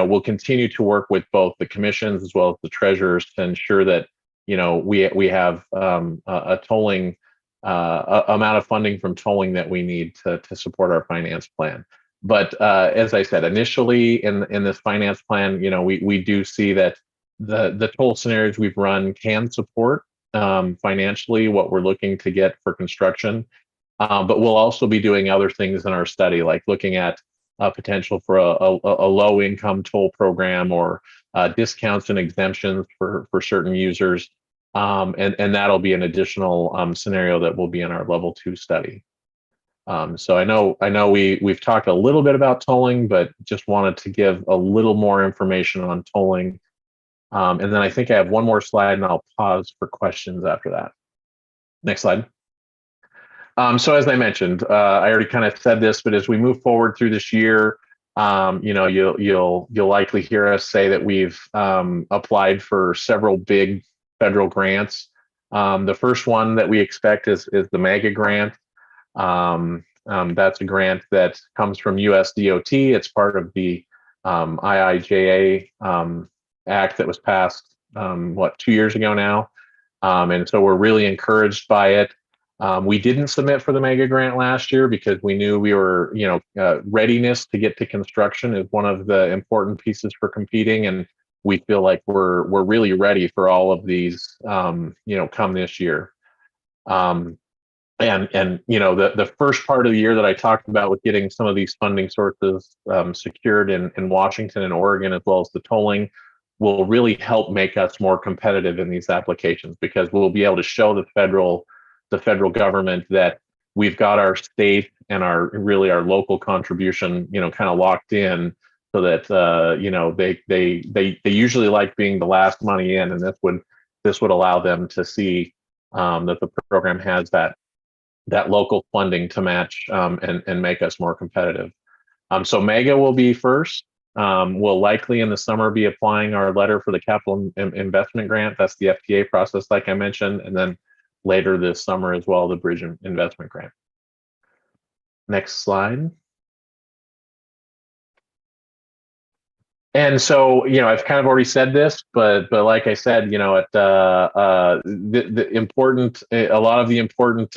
we'll continue to work with both the commissions as well as the treasurers to ensure that we have a tolling amount of funding from tolling that we need to support our finance plan. But as I said, initially in this finance plan, we do see that the toll scenarios we've run can support financially what we're looking to get for construction. But we'll also be doing other things in our study, like looking at potential for a low income toll program, or discounts and exemptions for certain users. And that'll be an additional scenario that will be in our level 2 study. So I know we've talked a little bit about tolling, but just wanted to give a little more information on tolling. And then I think I have one more slide, and I'll pause for questions after that. Next slide. So as I mentioned, I already kind of said this, but as we move forward through this year, you'll likely hear us say that we've applied for several big federal grants. The first one that we expect is the MEGA grant. That's a grant that comes from USDOT. It's part of the IIJA Act that was passed 2 years ago now, and so we're really encouraged by it. We didn't submit for the MEGA grant last year because we knew we were, readiness to get to construction is one of the important pieces for competing, and we feel like we're really ready for all of these, come this year. And the first part of the year that I talked about with getting some of these funding sources secured in Washington and Oregon, as well as the tolling, will really help make us more competitive in these applications, because we'll be able to show the federal government that we've got our state and our local contribution, kind of locked in, so that they usually like being the last money in, and this would allow them to see that the program has that local funding to match and make us more competitive. So MEGA will be first. We'll likely in the summer be applying our letter for the capital investment grant. That's the FTA process, like I mentioned, and then later this summer as well, the bridge investment grant. Next slide. And so, I've kind of already said this, but like I said, a lot of the important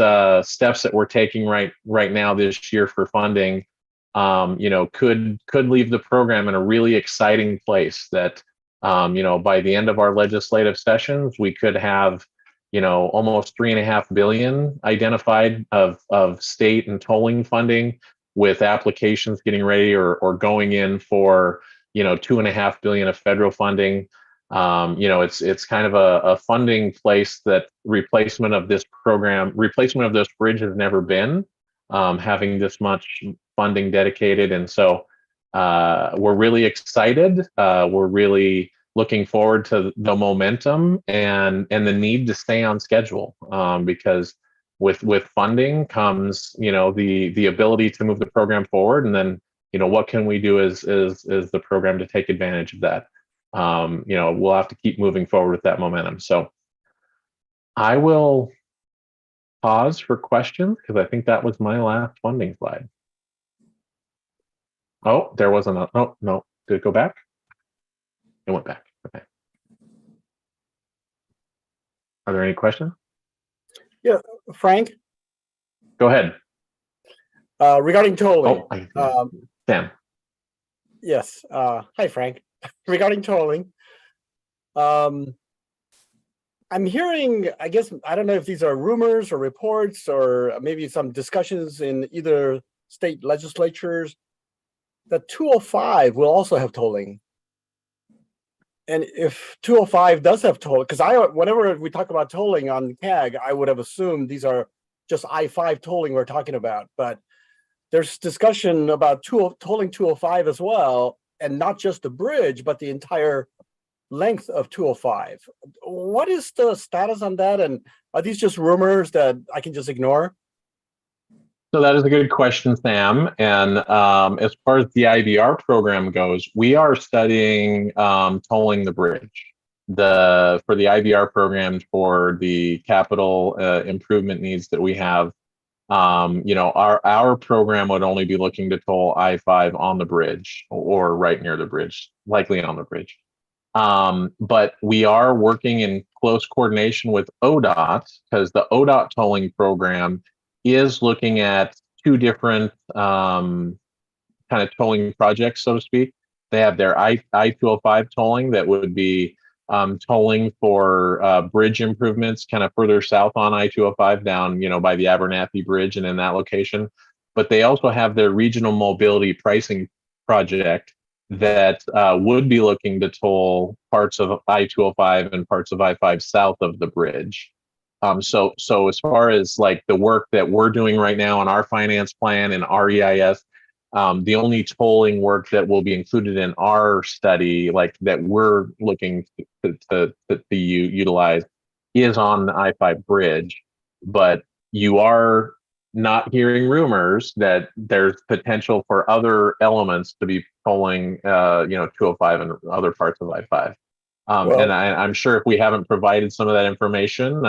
steps that we're taking right now this year for funding, could leave the program in a really exciting place that, by the end of our legislative sessions, we could have, almost $3.5 billion identified of state and tolling funding, with applications getting ready or going in for, $2.5 billion of federal funding. It's kind of a funding place that replacement of this bridge has never been, having this much funding dedicated. And so we're really excited. We're really looking forward to the momentum and the need to stay on schedule, because with funding comes, the ability to move the program forward. And then, what can we do as the program to take advantage of that? We'll have to keep moving forward with that momentum. So I will pause for questions, because I think that was my last funding slide. Oh, there wasn't a, oh, no, did it go back? It went back. Okay. Are there any questions? Yeah, Frank? Go ahead. Regarding tolling. Sam. Yes. Hi, Frank. Regarding tolling, I'm hearing, I guess, I don't know if these are rumors or reports or maybe some discussions in either state legislatures that 205 will also have tolling. And if 205 does have tolling, because whenever we talk about tolling on CAG, I would have assumed these are just I-5 tolling we're talking about. But there's discussion about tolling 205 as well, and not just the bridge, but the entire length of 205. What is the status on that? And are these just rumors that I can just ignore? So that is a good question, Sam. And as far as the IBR program goes, we are studying tolling the bridge. For the IBR program for the capital improvement needs that we have, our program would only be looking to toll I-5 on the bridge or right near the bridge, likely on the bridge. But we are working in close coordination with ODOT because the ODOT tolling program is looking at two different kind of tolling projects, so to speak. They have their I-205 tolling that would be tolling for bridge improvements kind of further south on I-205 down, by the Abernathy Bridge and in that location. But they also have their regional mobility pricing project that would be looking to toll parts of I-205 and parts of I-5 south of the bridge. So as far as like the work that we're doing right now on our finance plan and our EIS, the only tolling work that will be included in our study, like that we're looking to utilize, is on the I-5 bridge. But you are not hearing rumors that there's potential for other elements to be tolling, 205 and other parts of I-5. And I'm sure if we haven't provided some of that information,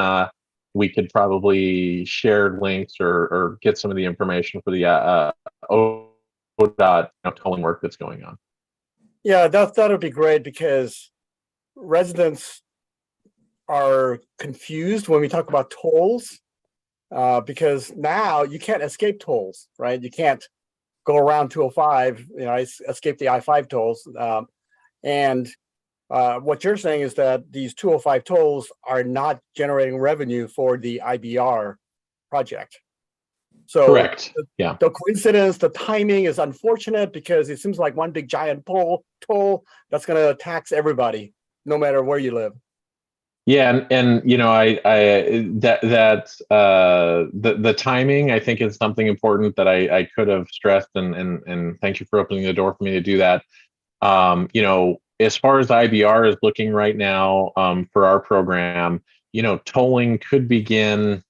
we could probably share links or get some of the information for the ODOT tolling work that's going on. Yeah, that would be great because residents are confused when we talk about tolls. Because now you can't escape tolls, right? You can't go around 205, escape the I-5 tolls. And what you're saying is that these 205 tolls are not generating revenue for the IBR project. So correct. Yeah. The coincidence, the timing is unfortunate because it seems like one big giant toll that's going to tax everybody, no matter where you live. Yeah, and the timing I think is something important that I could have stressed, and thank you for opening the door for me to do that. As far as IBR is looking right now for our program, tolling could begin,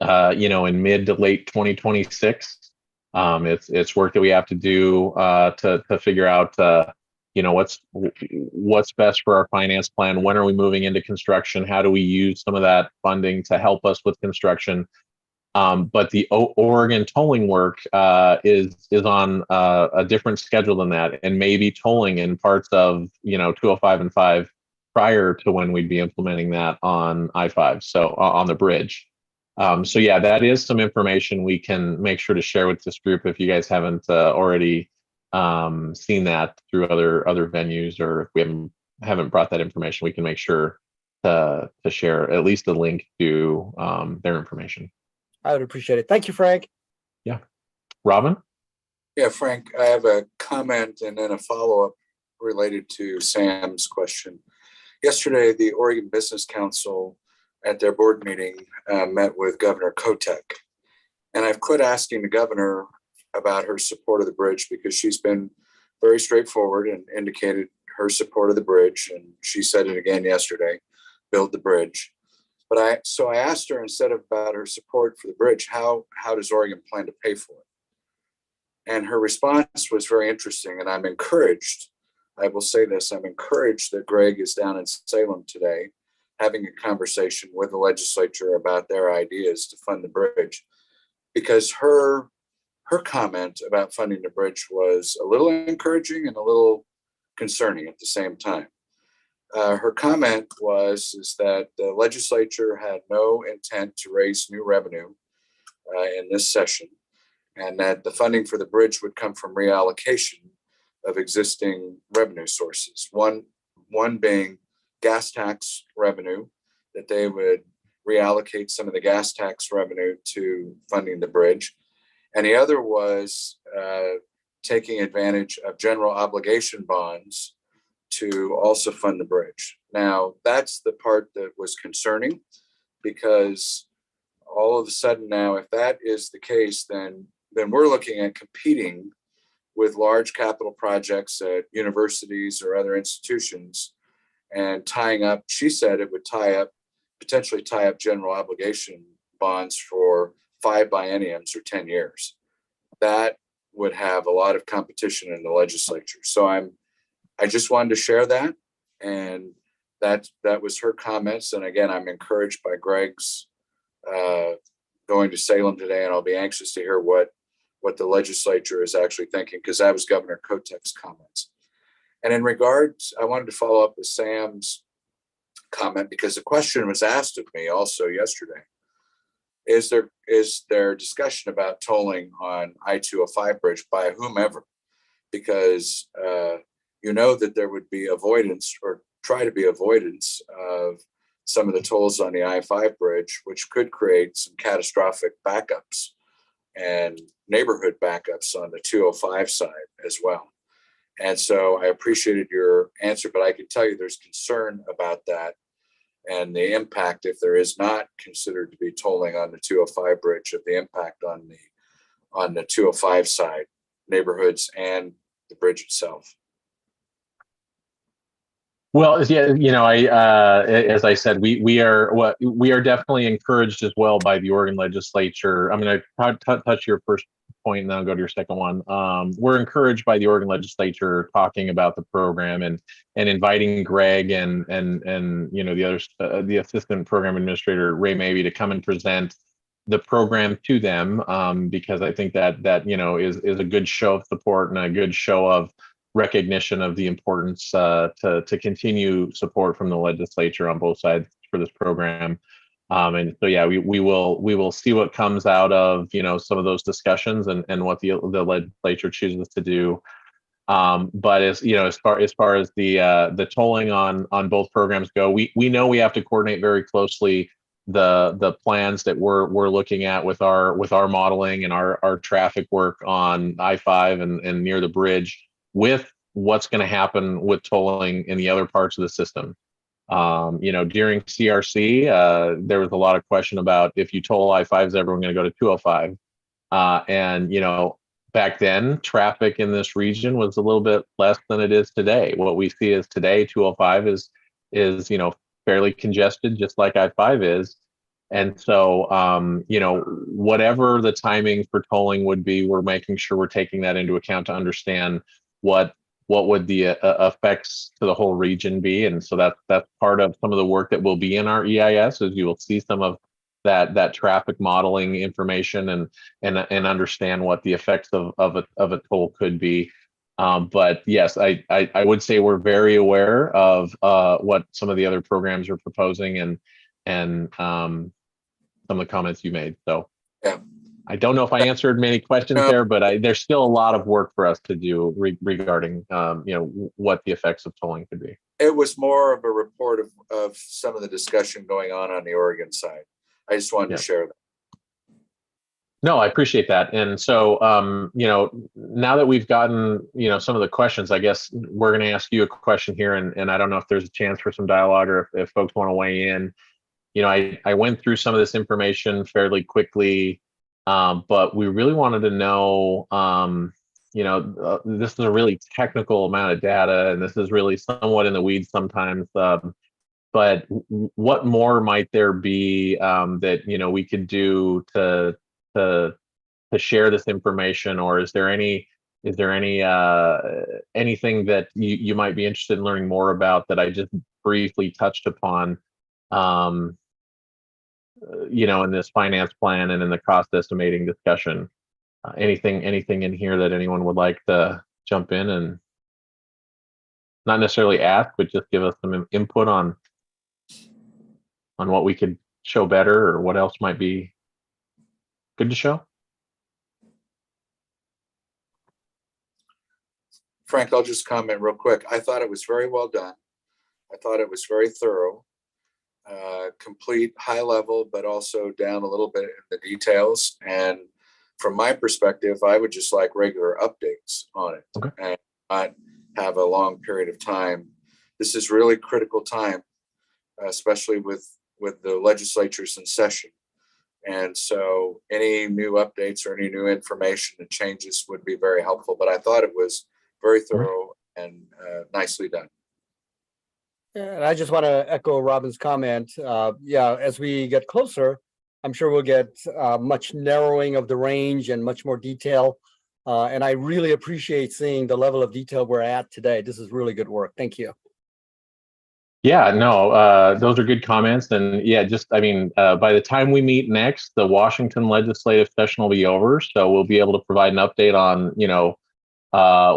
in mid to late 2026. It's work that we have to do to figure out. What's best for our finance plan? When are we moving into construction? How do we use some of that funding to help us with construction? But the Oregon tolling work is on a different schedule than that, and maybe tolling in parts of 205 and 5 prior to when we'd be implementing that on I-5, so on the bridge. So yeah, that is some information we can make sure to share with this group if you guys haven't already seen that through other venues, or if we haven't brought that information, we can make sure to share at least a link to their information. I would appreciate it. Thank you, Frank. Yeah. Robin? Yeah, Frank, I have a comment and then a follow-up related to Sam's question. Yesterday, the Oregon Business Council at their board meeting met with Governor Kotek. And I've quit asking the governor about her support of the bridge because she's been very straightforward and indicated her support of the bridge. And she said it again yesterday, build the bridge. But I asked her, instead of about her support for the bridge, how does Oregon plan to pay for it? And her response was very interesting. And I'm encouraged, I will say this, I'm encouraged that Greg is down in Salem today having a conversation with the legislature about their ideas to fund the bridge, because her comment about funding the bridge was a little encouraging and a little concerning at the same time. Her comment is that the legislature had no intent to raise new revenue in this session, and that the funding for the bridge would come from reallocation of existing revenue sources. One being gas tax revenue that they would reallocate some of the gas tax revenue to funding the bridge. And the other was taking advantage of general obligation bonds to also fund the bridge. Now, that's the part that was concerning, because all of a sudden now, if that is the case, then we're looking at competing with large capital projects at universities or other institutions and tying up, she said it would potentially tie up general obligation bonds for 5 bienniums or 10 years. That would have a lot of competition in the legislature. So I just wanted to share that. And that was her comments. And again, I'm encouraged by Greg's going to Salem today, and I'll be anxious to hear what the legislature is actually thinking, because that was Governor Kotek's comments. And in regards, I wanted to follow up with Sam's comment, because the question was asked of me also yesterday. Is there discussion about tolling on I-205 bridge by whomever? Because you know that there would be avoidance, or try to be avoidance, of some of the tolls on the I-5 bridge, which could create some catastrophic backups and neighborhood backups on the 205 side as well. And so I appreciated your answer, but I can tell you there's concern about that and the impact, if there is not considered to be tolling on the 205 bridge, of the impact on the 205 side, neighborhoods and the bridge itself. Well, yeah, you know, as I said, we are definitely encouraged as well by the Oregon legislature. I'm going to touch your first point and then I'll go to your second one. We're encouraged by the Oregon legislature talking about the program and inviting Greg and you know, the assistant program administrator Ray Mabey to come and present the program to them, because I think that you know is a good show of support and a good show of recognition of the importance to continue support from the legislature on both sides for this program. And so, yeah, we will see what comes out of, you know, some of those discussions and what the legislature chooses to do. But as you know, as far as the tolling on both programs go, we know we have to coordinate very closely the plans that we're looking at with our modeling and our traffic work on I-5 and near the bridge, with what's going to happen with tolling in the other parts of the system. You know, during CRC, there was a lot of question about, if you toll I-5, is everyone going to go to 205? And, you know, back then, traffic in this region was a little bit less than it is today. What we see is today, 205 is, you know, fairly congested, just like I-5 is. And so, you know, whatever the timing for tolling would be, we're making sure we're taking that into account to understand what would the effects to the whole region be. And so that's part of some of the work that will be in our EIS, is you will see some of that traffic modeling information and understand what the effects of a toll could be. But yes, I would say we're very aware of what some of the other programs are proposing and some of the comments you made. So yeah. I don't know if I answered many questions there, but there's still a lot of work for us to do regarding you know, what the effects of tolling could be. It was more of a report of some of the discussion going on the Oregon side. I just wanted to share that. No, I appreciate that. And so, you know, now that we've gotten, you know, some of the questions, I guess we're going to ask you a question here, and I don't know if there's a chance for some dialogue or if folks want to weigh in. You know, I went through some of this information fairly quickly. But we really wanted to know, you know, this is a really technical amount of data, and this is really somewhat in the weeds sometimes. But what more might there be that, you know, we could do to share this information, or is there any anything that you might be interested in learning more about that I just briefly touched upon? You know, in this finance plan and in the cost estimating discussion, anything in here that anyone would like to jump in and not necessarily ask, but just give us some input on what we could show better, or what else might be good to show? Frank, I'll just comment real quick. I thought it was very well done. I thought it was very thorough. complete high level, but also down a little bit in the details. And from my perspective, I would just like regular updates on it. Okay. And not have a long period of time. This is really critical time, especially with the legislatures in session. And so any new updates or any new information and changes would be very helpful. But I thought it was very thorough and nicely done. And I just want to echo Robin's comment. Yeah, as we get closer, I'm sure we'll get much narrowing of the range and much more detail. And I really appreciate seeing the level of detail we're at today. This is really good work. Thank you. Yeah, no, those are good comments. And yeah, just, I mean, by the time we meet next, the Washington legislative session will be over. So we'll be able to provide an update on,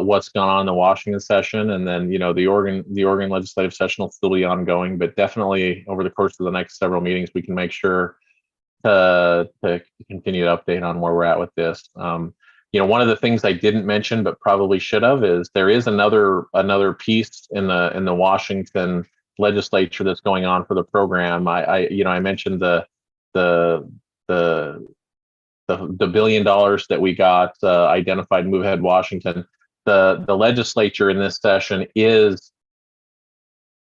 what's gone on in the Washington session. And then, the Oregon legislative session will still be ongoing, but definitely over the course of the next several meetings, we can make sure to continue to update on where we're at with this. One of the things I didn't mention, but probably should have, is there is another piece in the Washington legislature that's going on for the program. I mentioned the $1 billion that we got identified Move Ahead Washington. The legislature in this session is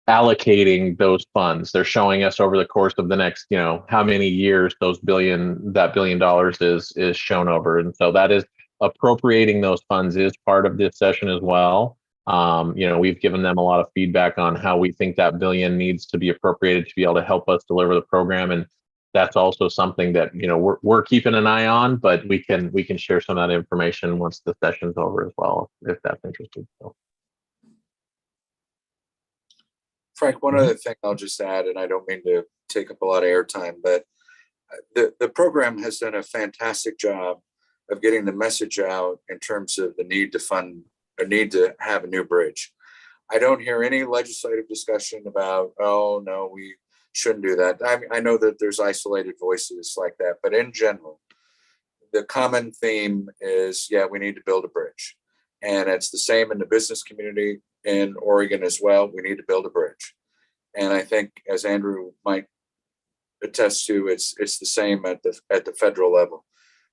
allocating those funds. They're showing us over the course of the next, how many years that $1 billion is shown over. And so that is appropriating those funds is part of this session as well. We've given them a lot of feedback on how we think that billion needs to be appropriated to be able to help us deliver the program. And that's also something that, we're keeping an eye on, but we can share some of that information once the session's over as well, if that's interesting. So. Frank, one other thing I'll just add, and I don't mean to take up a lot of airtime, but the program has done a fantastic job of getting the message out in terms of the need to fund, a need to have a new bridge. I don't hear any legislative discussion about, oh, no, we shouldn't do that. I know that there's isolated voices like that, but in general, the common theme is, yeah, we need to build a bridge. And it's the same in the business community in Oregon as well. We need to build a bridge. And I think, as Andrew might attest to, it's the same at the federal level.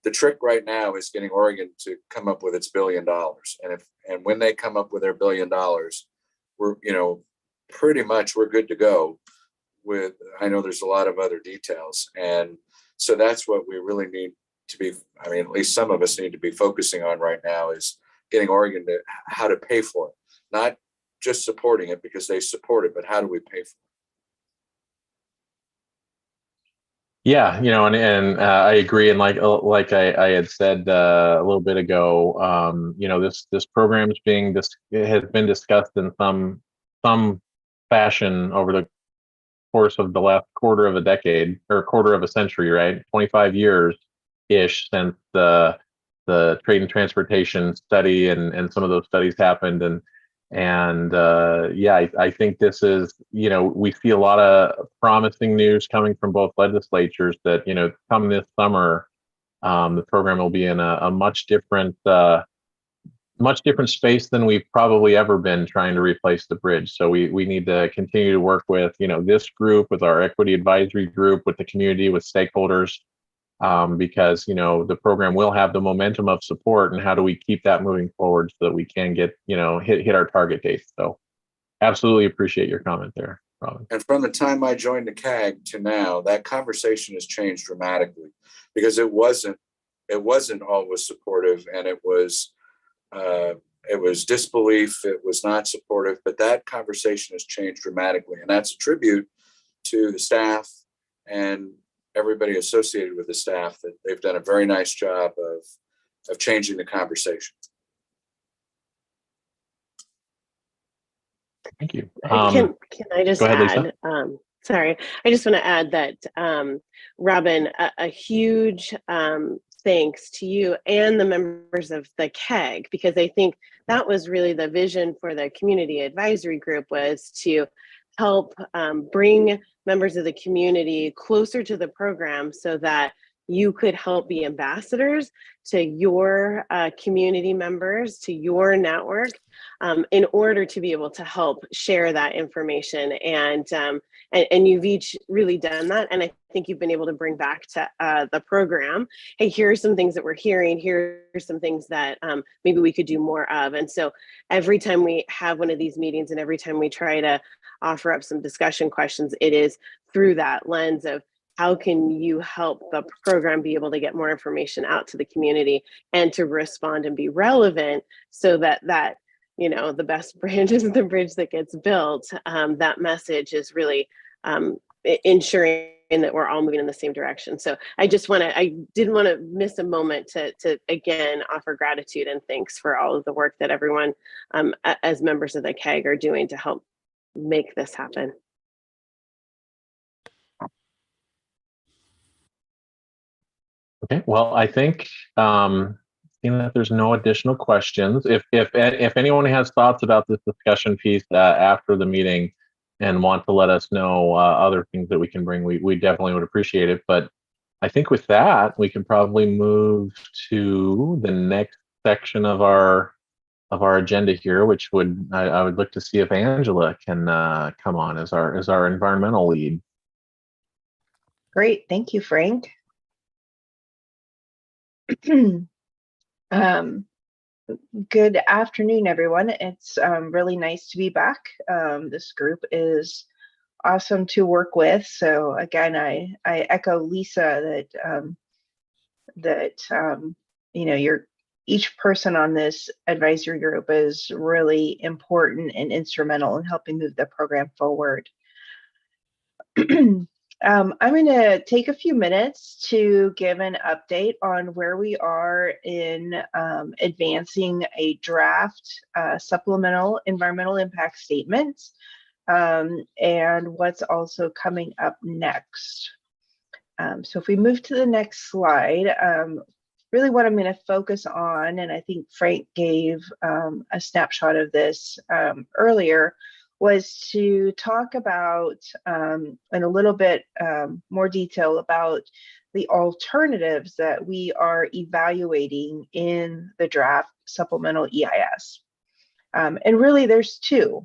The trick right now is getting Oregon to come up with its $1 billion. And when they come up with their $1 billion, we're, pretty much we're good to go with, I know there's a lot of other details. And so that's what we really need to be, at least some of us need to be focusing on right now, is getting Oregon to how to pay for it, not just supporting it because they support it, but how do we pay for it? Yeah, and I agree. And like I had said a little bit ago, this program has been discussed in some fashion over the course of the last quarter of a decade or quarter of a century, right? 25 years ish since the trade and transportation study and some of those studies happened. I think this is, we see a lot of promising news coming from both legislatures that, come this summer, the program will be in a much different space than we've probably ever been trying to replace the bridge. So we need to continue to work with, this group, with our equity advisory group, with the community, with stakeholders, because, the program will have the momentum of support, and how do we keep that moving forward so that we can get, hit our target dates. So absolutely appreciate your comment there, Robin. And from the time I joined the CAG to now, that conversation has changed dramatically, because it wasn't always supportive, and it was disbelief. It was not supportive, but that conversation has changed dramatically. And that's a tribute to the staff and everybody associated with the staff, that they've done a very nice job of changing the conversation. Thank you. Can I just ahead, add, sorry, I just want to add that, Robin, a huge thanks to you and the members of the CAG, because I think that was really the vision for the community advisory group, was to help bring members of the community closer to the program, so that you could help be ambassadors to your community members, to your network, in order to be able to help share that information. And you've each really done that. And I think you've been able to bring back to the program, hey, here are some things that we're hearing, here are some things that maybe we could do more of. And so every time we have one of these meetings and every time we try to offer up some discussion questions, it is through that lens of, how can you help the program be able to get more information out to the community and to respond and be relevant, so that the best bridge is the bridge that gets built. That message is really ensuring that we're all moving in the same direction. So I didn't want to miss a moment to again offer gratitude and thanks for all of the work that everyone as members of the CAG are doing to help make this happen. Okay, well, I think seeing that there's no additional questions, if anyone has thoughts about this discussion piece after the meeting and want to let us know other things that we can bring, we definitely would appreciate it. But I think with that, we can probably move to the next section of our agenda here, which I would look to see if Angela can come on as our environmental lead. Great, thank you, Frank. Good afternoon, everyone. It's really nice to be back. This group is awesome to work with. So again, I echo Lisa that each person on this advisory group is really important and instrumental in helping move the program forward. I'm going to take a few minutes to give an update on where we are in advancing a draft supplemental environmental impact statement and what's also coming up next. So if we move to the next slide, really what I'm going to focus on, and I think Frank gave a snapshot of this earlier, was to talk about in a little bit more detail about the alternatives that we are evaluating in the draft supplemental EIS. And really there's two.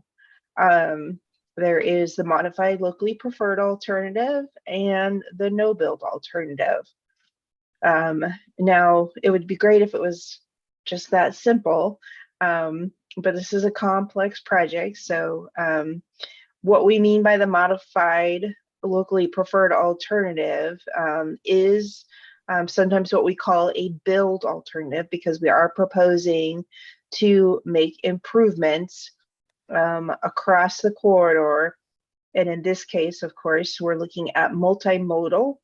There is the modified locally preferred alternative and the no build alternative. Now, it would be great if it was just that simple. But this is a complex project. So what we mean by the modified locally preferred alternative is sometimes what we call a build alternative, because we are proposing to make improvements across the corridor. And in this case, of course, we're looking at multimodal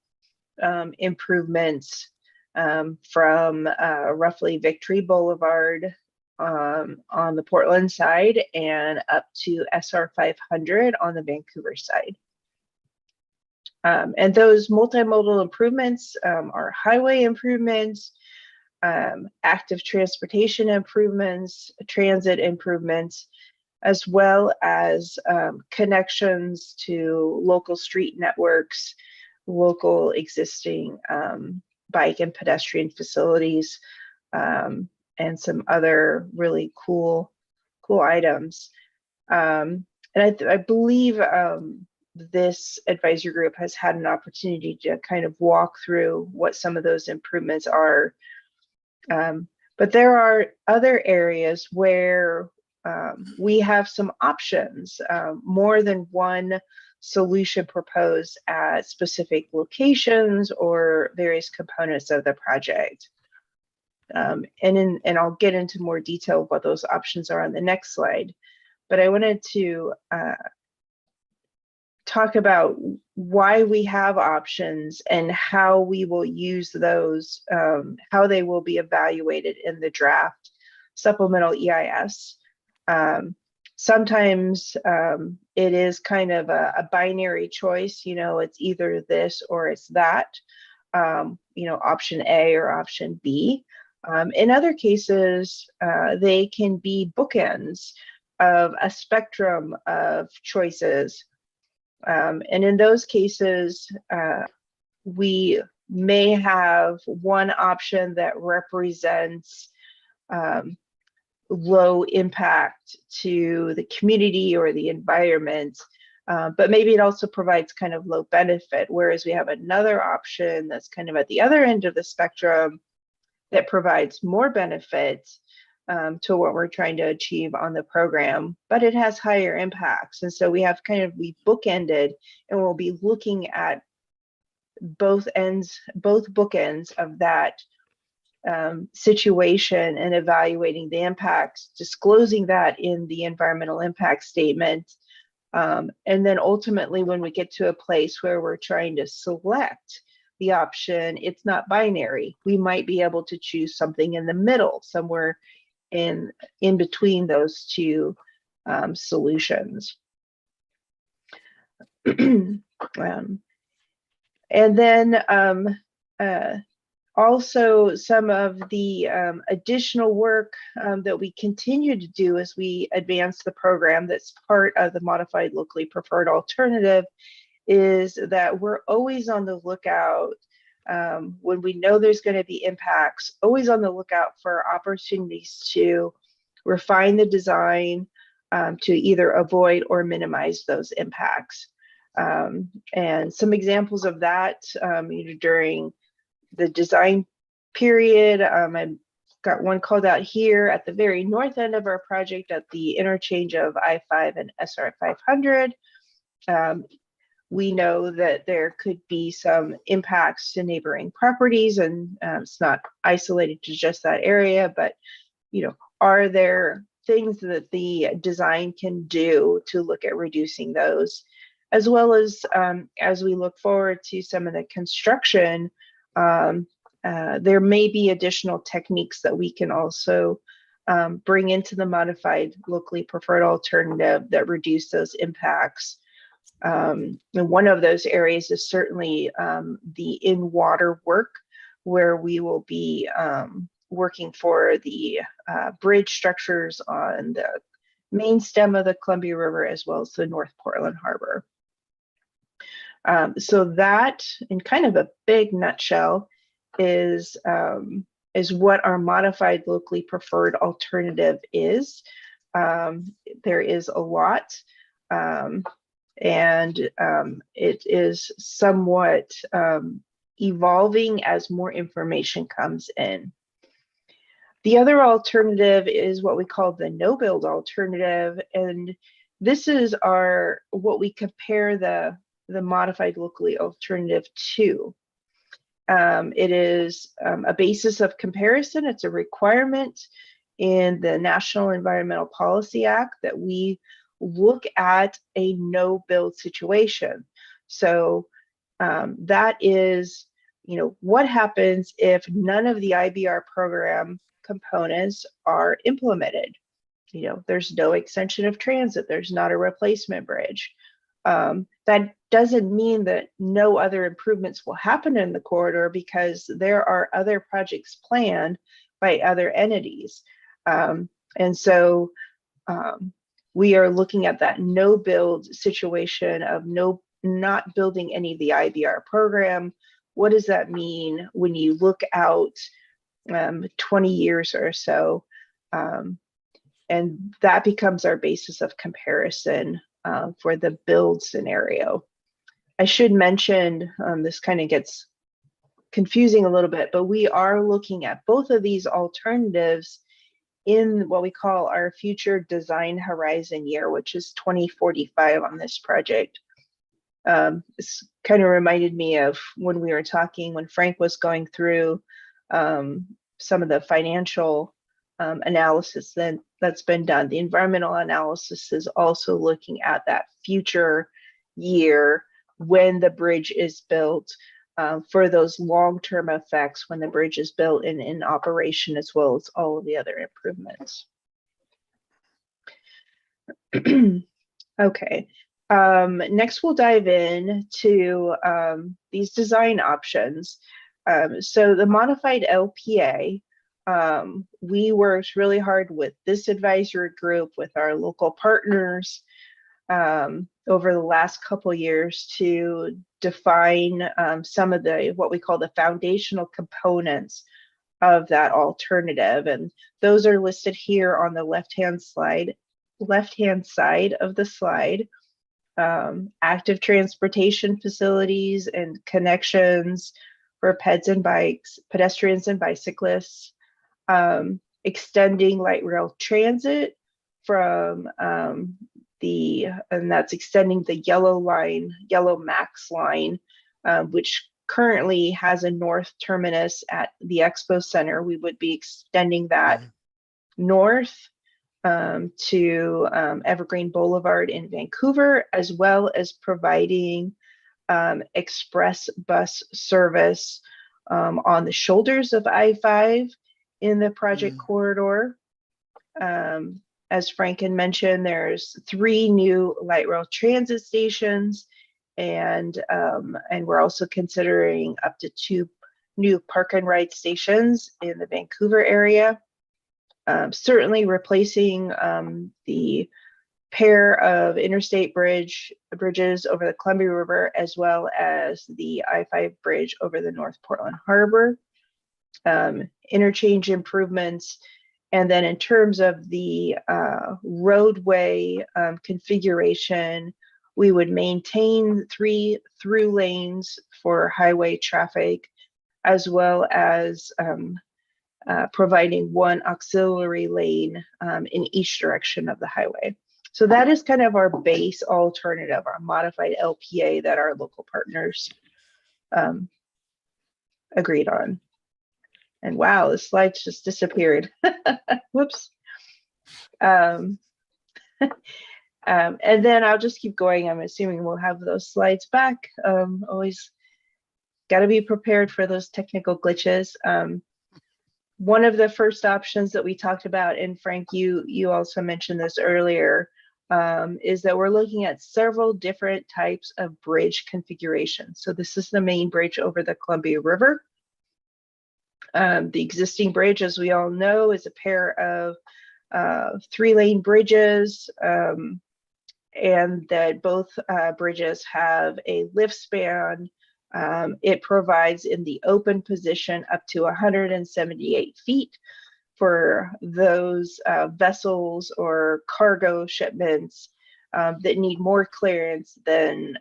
improvements from roughly Victory Boulevard on the Portland side and up to SR 500 on the Vancouver side. And those multimodal improvements are highway improvements, active transportation improvements, transit improvements, as well as connections to local street networks, local existing bike and pedestrian facilities, and some other really cool items. And I believe this advisory group has had an opportunity to kind of walk through what some of those improvements are. But there are other areas where we have some options, more than one solution proposed at specific locations or various components of the project. And I'll get into more detail of what those options are on the next slide. But I wanted to talk about why we have options and how we will use those, how they will be evaluated in the draft supplemental EIS. Sometimes it is kind of a binary choice, it's either this or it's that, option A or option B. In other cases, they can be bookends of a spectrum of choices. And in those cases, we may have one option that represents low impact to the community or the environment, but maybe it also provides kind of low benefit, whereas we have another option that's kind of at the other end of the spectrum that provides more benefit to what we're trying to achieve on the program, but it has higher impacts. And so we bookended, and we'll be looking at both bookends of that situation and evaluating the impacts, disclosing that in the environmental impact statement. And then ultimately, when we get to a place where we're trying to select the option, it's not binary. We might be able to choose something in the middle, somewhere in between those two solutions. And then also some of the additional work that we continue to do as we advance the program that's part of the modified locally preferred alternative is that we're always on the lookout when we know there's going to be impacts, always on the lookout for opportunities to refine the design to either avoid or minimize those impacts. And some examples of that, during the design period, I've got one called out here at the very north end of our project at the interchange of I-5 and SR 500. We know that there could be some impacts to neighboring properties, and it's not isolated to just that area, but are there things that the design can do to look at reducing those, as well as we look forward to some of the construction, there may be additional techniques that we can also bring into the modified locally preferred alternative that reduce those impacts. And one of those areas is certainly the in-water work, where we will be working for the bridge structures on the main stem of the Columbia River, as well as the North Portland Harbor. So that, in kind of a big nutshell, is what our modified locally preferred alternative is. There is a lot. And it is somewhat evolving as more information comes in. The other alternative is what we call the no-build alternative, and this is what we compare the modified locally alternative to. It is a basis of comparison. It's a requirement in the National Environmental Policy Act that we look at a no-build situation. So that is, what happens if none of the IBR program components are implemented? There's no extension of transit, there's not a replacement bridge. That doesn't mean that no other improvements will happen in the corridor, because there are other projects planned by other entities. And so we are looking at that no build situation of not building any of the IBR program. What does that mean when you look out 20 years or so? And that becomes our basis of comparison for the build scenario. I should mention, this kind of gets confusing a little bit, but we are looking at both of these alternatives in what we call our future design horizon year, which is 2045 on this project. This kind of reminded me of when we were talking, when Frank was going through some of the financial analysis that's been done. The environmental analysis is also looking at that future year when the bridge is built, for those long-term effects when the bridge is built and in operation, as well as all of the other improvements. Okay, next we'll dive in to these design options. So the modified LPA, we worked really hard with this advisory group, with our local partners, over the last couple years to define some of the what we call the foundational components of that alternative, and those are listed here on the left-hand side of the slide. Active transportation facilities and connections for pedestrians and bicyclists, extending light rail transit from and that's extending the yellow max line, which currently has a north terminus at the Expo Center. We would be extending that north to Evergreen Boulevard in Vancouver, as well as providing express bus service on the shoulders of I-5 in the project corridor. As Franken mentioned, there's 3 new light rail transit stations, and we're also considering up to 2 new park and ride stations in the Vancouver area. Certainly replacing the pair of interstate bridges over the Columbia River, as well as the I-5 bridge over the North Portland Harbor. Interchange improvements. And then in terms of the roadway configuration, we would maintain 3 through lanes for highway traffic, as well as providing 1 auxiliary lane in each direction of the highway. So that is kind of our base alternative, our modified LPA that our local partners agreed on. And wow, the slides just disappeared. Whoops. And then I'll just keep going. I'm assuming we'll have those slides back. Always got to be prepared for those technical glitches. One of the first options that we talked about, and Frank, you also mentioned this earlier, is that we're looking at several different types of bridge configurations. So this is the main bridge over the Columbia River. The existing bridge, as we all know, is a pair of 3-lane bridges, and that both bridges have a lift span. It provides in the open position up to 178 feet for those vessels or cargo shipments that need more clearance than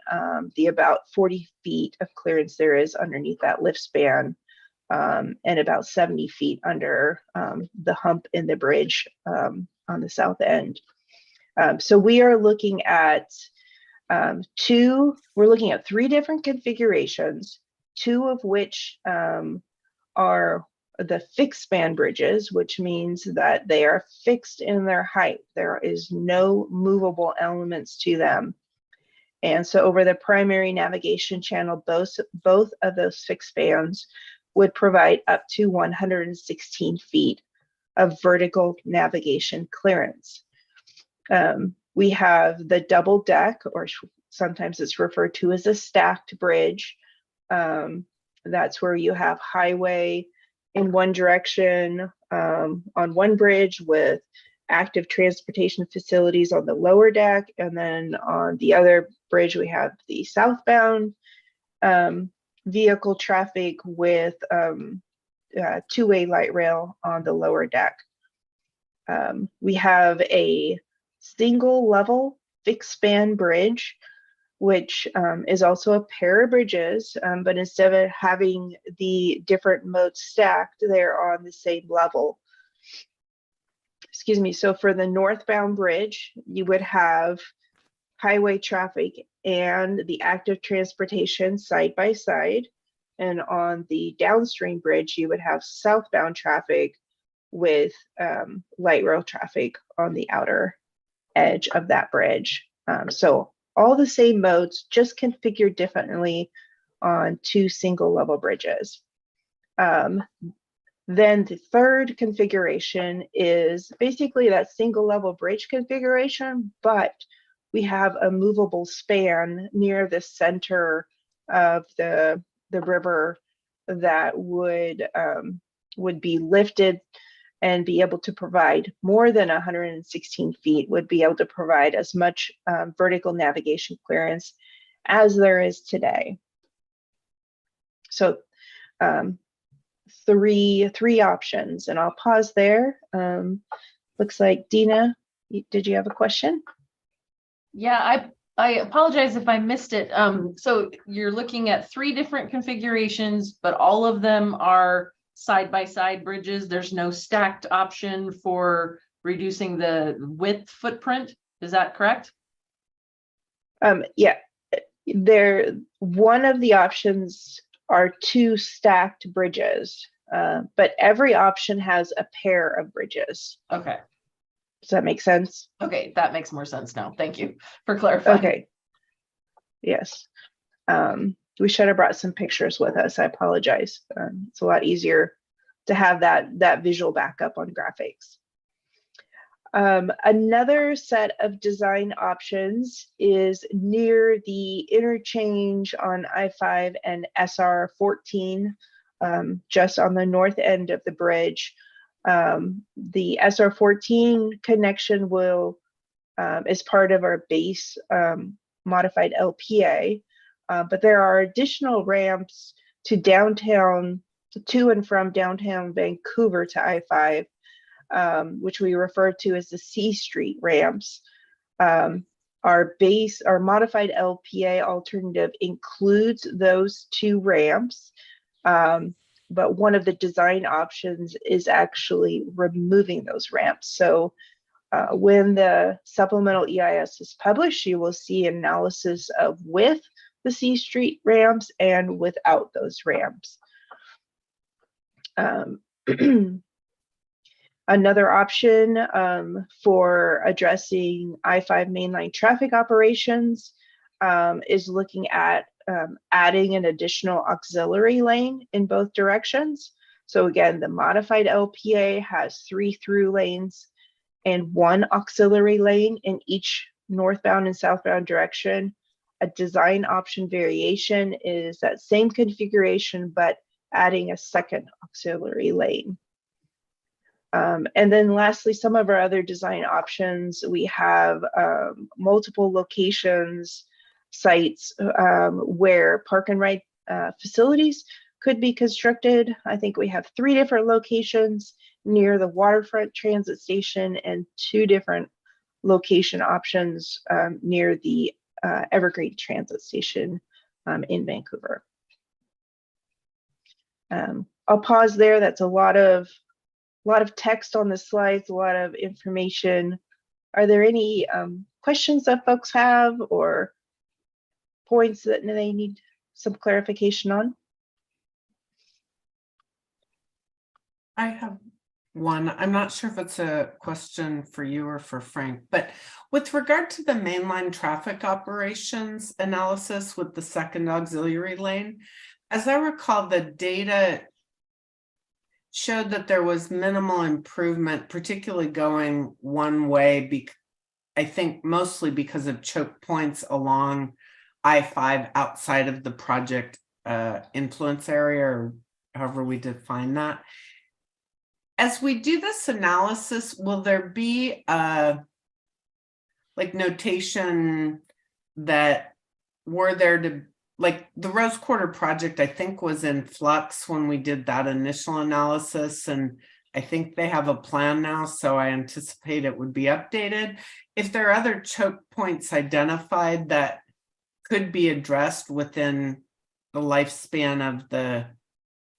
the about 40 feet of clearance there is underneath that lift span. And about 70 feet under the hump in the bridge on the south end. So we are looking at we're looking at 3 different configurations, 2 of which are the fixed span bridges, which means that they are fixed in their height. There is no movable elements to them. And so over the primary navigation channel, both of those fixed spans would provide up to 116 feet of vertical navigation clearance. We have the double deck, or sometimes it's referred to as a stacked bridge. That's where you have highway in one direction on one bridge with active transportation facilities on the lower deck. And then on the other bridge, we have the southbound vehicle traffic with 2-way light rail on the lower deck. We have a single level fixed span bridge, which is also a pair of bridges, but instead of having the different modes stacked, they're on the same level. Excuse me. So for the northbound bridge, you would have highway traffic and the active transportation side by side. And on the downstream bridge, you would have southbound traffic with light rail traffic on the outer edge of that bridge. So all the same modes, just configured differently on 2 single level bridges. Then the third configuration is basically that single level bridge configuration, but we have a movable span near the center of the river that would be lifted and be able to provide more than 116 feet would be able to provide as much vertical navigation clearance as there is today. So three options, and I'll pause there. Looks like Dina, did you have a question? Yeah, I apologize if I missed it. So you're looking at 3 different configurations, but all of them are side-by-side bridges. There's no stacked option for reducing the width footprint. Is that correct? Yeah, one of the options are 2 stacked bridges, but every option has a pair of bridges. Okay. Does that make sense? Okay, that makes more sense now. Thank you for clarifying. Okay. Yes. We should have brought some pictures with us. I apologize. It's a lot easier to have that visual backup on graphics. Another set of design options is near the interchange on I-5 and SR 14, just on the north end of the bridge. The SR 14 connection is part of our base modified LPA, but there are additional ramps to and from downtown Vancouver to I-5, which we refer to as the C Street ramps. Our modified LPA alternative includes those 2 ramps, but one of the design options is actually removing those ramps. So when the supplemental EIS is published, you will see analysis of with the C Street ramps and without those ramps. Another option for addressing I-5 mainline traffic operations is looking at adding an additional auxiliary lane in both directions. So again, the modified LPA has 3 through lanes and 1 auxiliary lane in each northbound and southbound direction. A design option variation is that same configuration, but adding a second auxiliary lane. And then lastly, some of our other design options, we have multiple locations, sites where park and ride facilities could be constructed. I think we have 3 different locations near the waterfront transit station and 2 different location options near the Evergreen transit station in Vancouver. I'll pause there. That's a lot of text on the slides, a lot of information. Are there any questions that folks have or points that they need some clarification on? I have one. I'm not sure if it's a question for you or for Frank, but with regard to the mainline traffic operations analysis with the second auxiliary lane, as I recall, the data showed that there was minimal improvement, particularly going one way, I think mostly because of choke points along I-5 outside of the project influence area, or however we define that. As we do this analysis, will there be like notation that were there to, like the Rose Quarter project, I think was in flux when we did that initial analysis, and I think they have a plan now, so I anticipate it would be updated. If there are other choke points identified that could be addressed within the lifespan of the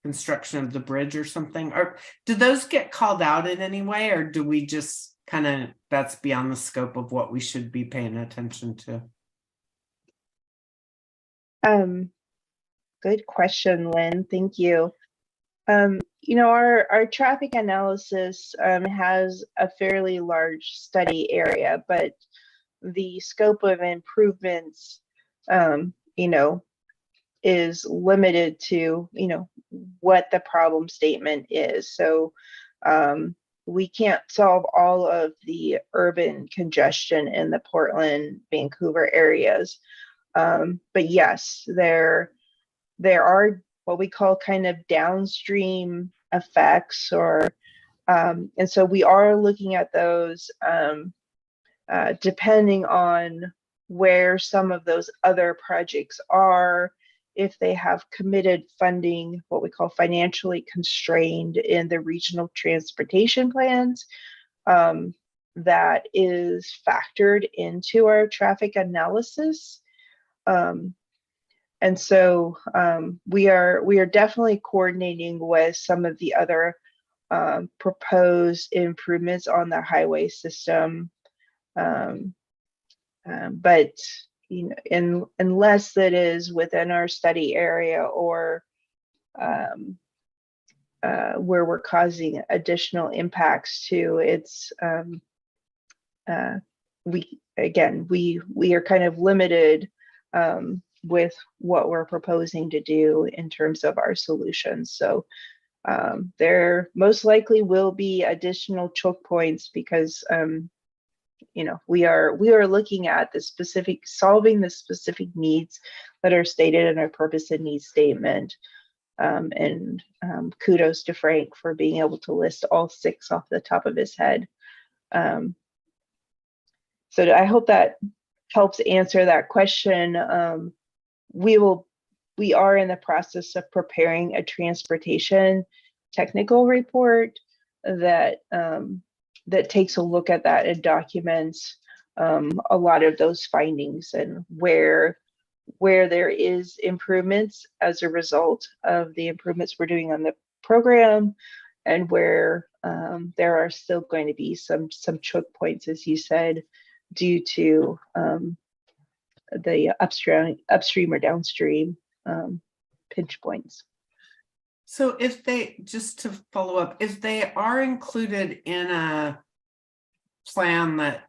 construction of the bridge or something, or do those get called out in any way, or do we just kind of, that's beyond the scope of what we should be paying attention to? Good question, Lynn. Thank you. You know, our traffic analysis has a fairly large study area, but the scope of improvements, you know, is limited to, you know, what the problem statement is. So we can't solve all of the urban congestion in the Portland, Vancouver areas. But yes, there are what we call kind of downstream effects or And so we are looking at those depending on where some of those other projects are, if they have committed funding, what we call financially constrained in the regional transportation plans, that is factored into our traffic analysis. And so we are definitely coordinating with some of the other proposed improvements on the highway system. But unless it is within our study area or where we're causing additional impacts to, it's we are kind of limited with what we're proposing to do in terms of our solutions. So there most likely will be additional choke points because we are looking at solving the specific needs that are stated in our purpose and needs statement. And kudos to Frank for being able to list all 6 off the top of his head. So I hope that helps answer that question. We are in the process of preparing a transportation technical report that takes a look at that and documents a lot of those findings and where there is improvements as a result of the improvements we're doing on the program, and where there are still going to be some choke points, as you said, due to the upstream or downstream pinch points. So just to follow up, if they are included in a plan that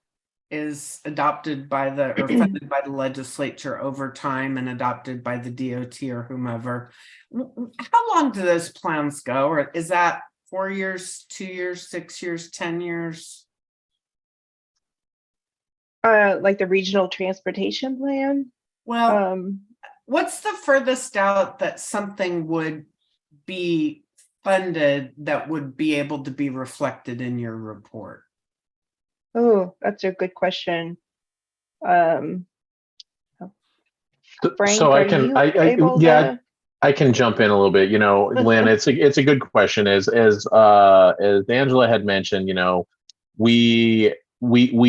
is adopted by or funded by the legislature over time and adopted by the DOT or whomever, how long do those plans go? Or is that 4 years, 2 years, 6 years, 10 years? Like the regional transportation plan? Well, what's the furthest out that something would be funded that would be able to be reflected in your report? Oh, that's a good question. Frank, so I can, I can jump in a little bit. Lynn, it's a good question. As Angela had mentioned, we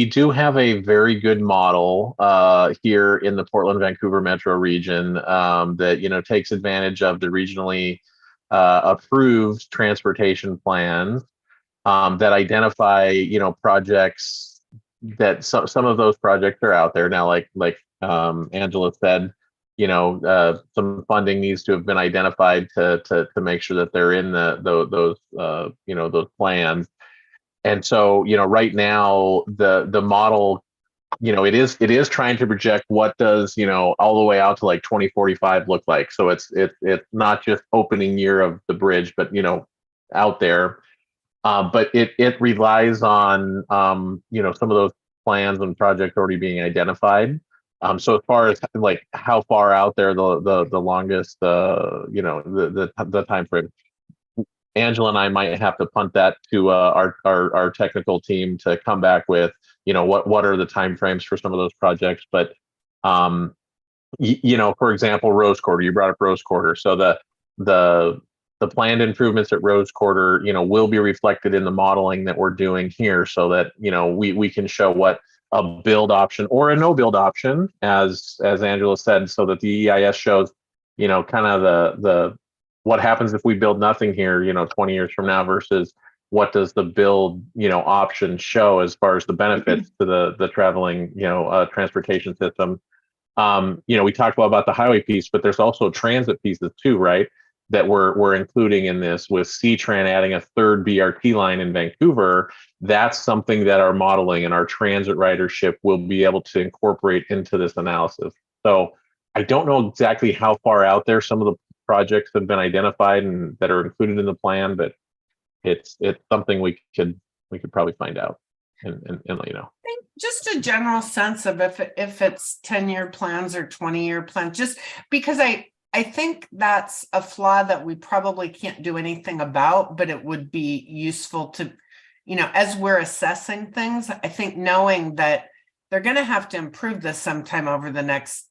do have a very good model here in the Portland-Vancouver metro region that takes advantage of the regionally approved transportation plans that identify projects that some of those projects are out there now. Like Angela said, some funding needs to have been identified to make sure that they're in those plans. And so, right now the model, it is trying to project what does, all the way out to like 2045 look like. So it's not just opening year of the bridge, but, out there. But it relies on, some of those plans and projects already being identified. So as far as like how far out there the longest, the time frame, Angela and I might have to punt that to our technical team to come back with, what are the timeframes for some of those projects. But, for example, Rose Quarter, you brought up Rose Quarter. So the planned improvements at Rose Quarter, will be reflected in the modeling that we're doing here so that, we can show what a build option or a no build option, as Angela said, so that the EIS shows, kind of the what happens if we build nothing here, 20 years from now versus what does the build, option show as far as the benefits to the traveling, transportation system. We talked about the highway piece, but there's also transit pieces too, right? That we're including in this, with C-Tran adding a third BRT line in Vancouver. That's something that our modeling and our transit ridership will be able to incorporate into this analysis. So I don't know exactly how far out there some of the projects have been identified and that are included in the plan, but it's something we could probably find out and let you know. I think just a general sense of if it's 10-year plans or 20-year plans, just because I think that's a flaw that we probably can't do anything about, but it would be useful to, as we're assessing things, I think knowing that they're going to have to improve this sometime over the next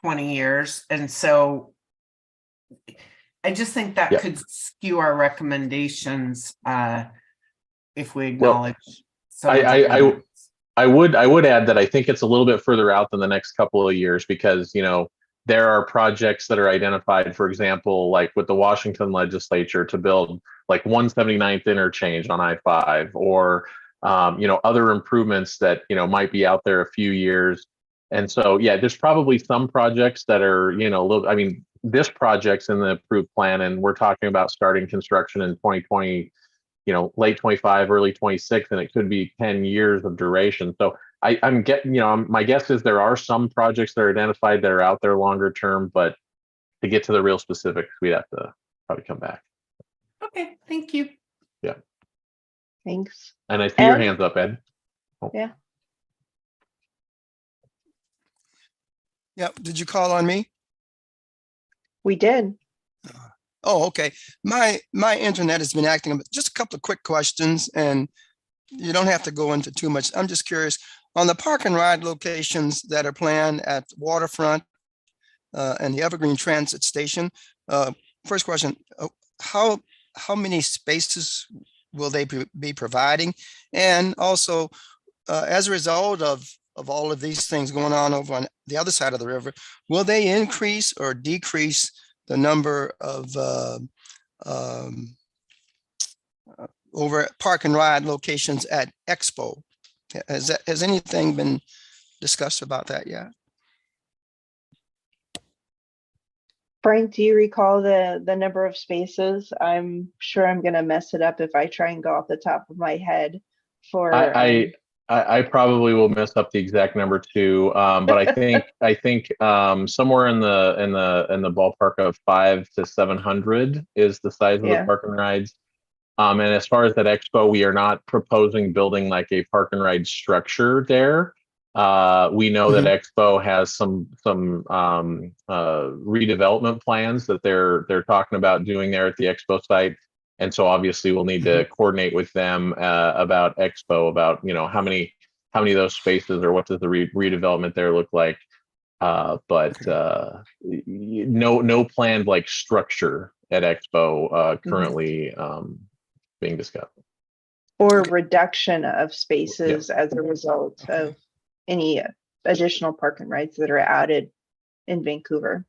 20 years. And so I just think that could skew our recommendations if we acknowledge. I would add that I think it's a little bit further out than the next couple of years because, there are projects that are identified, for example, like with the Washington legislature to build like 179th interchange on I-5 or, other improvements that, might be out there a few years. And so, there's probably some projects that are, this project's in the approved plan and we're talking about starting construction in 2020, late 25, early 26, and it could be 10 years of duration. So I'm getting, my guess is there are some projects that are identified that are out there longer term, but to get to the real specifics, we'd have to probably come back. Okay, thank you. Yeah. Thanks. And I see your hands up, Ed. Oh. Yeah. Yeah. Did you call on me? We did. Oh, okay. My internet has been acting up. Just a couple of quick questions, and you don't have to go into too much. I'm just curious on the park and ride locations that are planned at Waterfront and the Evergreen Transit Station. First question: how many spaces will they be providing? And also, as a result of all of these things going on over on the other side of the river, will they increase or decrease the number of over at park and ride locations at Expo? Has anything been discussed about that yet? Frank, do you recall the number of spaces? I'm sure I'm going to mess it up if I try and go off the top of my head. For I probably will mess up the exact number too, but I think somewhere in the ballpark of 500 to 700 is the size of the park and rides. And as far as that Expo, we are not proposing building like a park and ride structure there. We know that Expo has some redevelopment plans that they're talking about doing there at the Expo site. And so obviously we'll need to coordinate with them about Expo, about, how many of those spaces or what does the redevelopment there look like. But no planned like structure at Expo currently being discussed. Or reduction of spaces as a result of any additional park and rides that are added in Vancouver.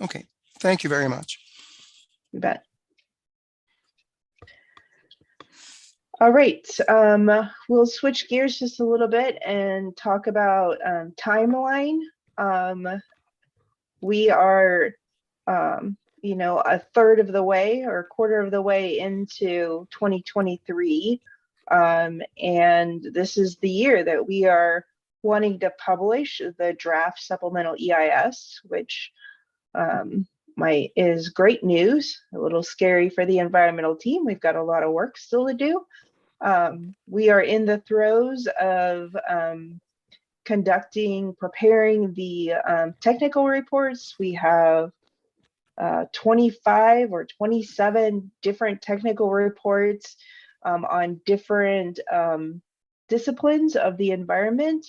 Okay, thank you very much. You bet. All right, we'll switch gears just a little bit and talk about timeline. We are, a third of the way or a quarter of the way into 2023. And this is the year that we are wanting to publish the draft supplemental EIS, which is great news, a little scary for the environmental team. We've got a lot of work still to do. We are in the throes of preparing the technical reports. We have 25 or 27 different technical reports on different disciplines of the environment,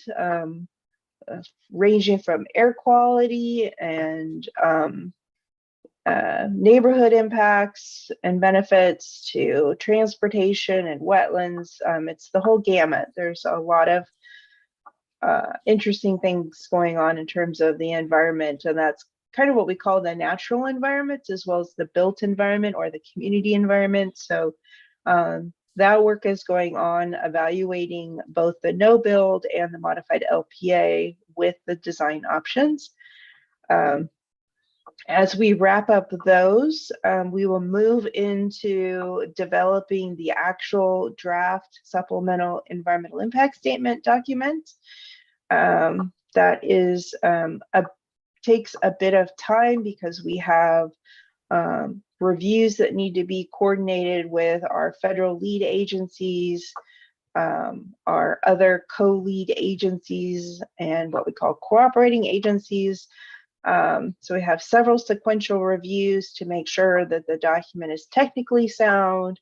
ranging from air quality and neighborhood impacts and benefits to transportation and wetlands. It's the whole gamut. There's a lot of interesting things going on in terms of the environment, and that's kind of what we call the natural environment as well as the built environment or the community environment. So that work is going on, evaluating both the no build and the modified LPA with the design options. As we wrap up those, we will move into developing the actual draft supplemental environmental impact statement document. That is takes a bit of time because we have reviews that need to be coordinated with our federal lead agencies, our other co-lead agencies, and what we call cooperating agencies. So we have several sequential reviews to make sure that the document is technically sound,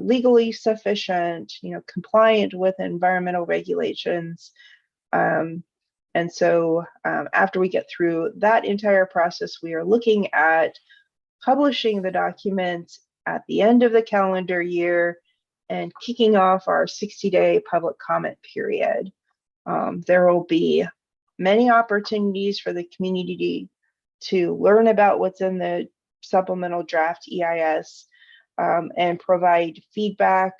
legally sufficient, compliant with environmental regulations. And so after we get through that entire process, we are looking at publishing the document at the end of the calendar year and kicking off our 60-day public comment period. There will be many opportunities for the community to learn about what's in the supplemental draft EIS and provide feedback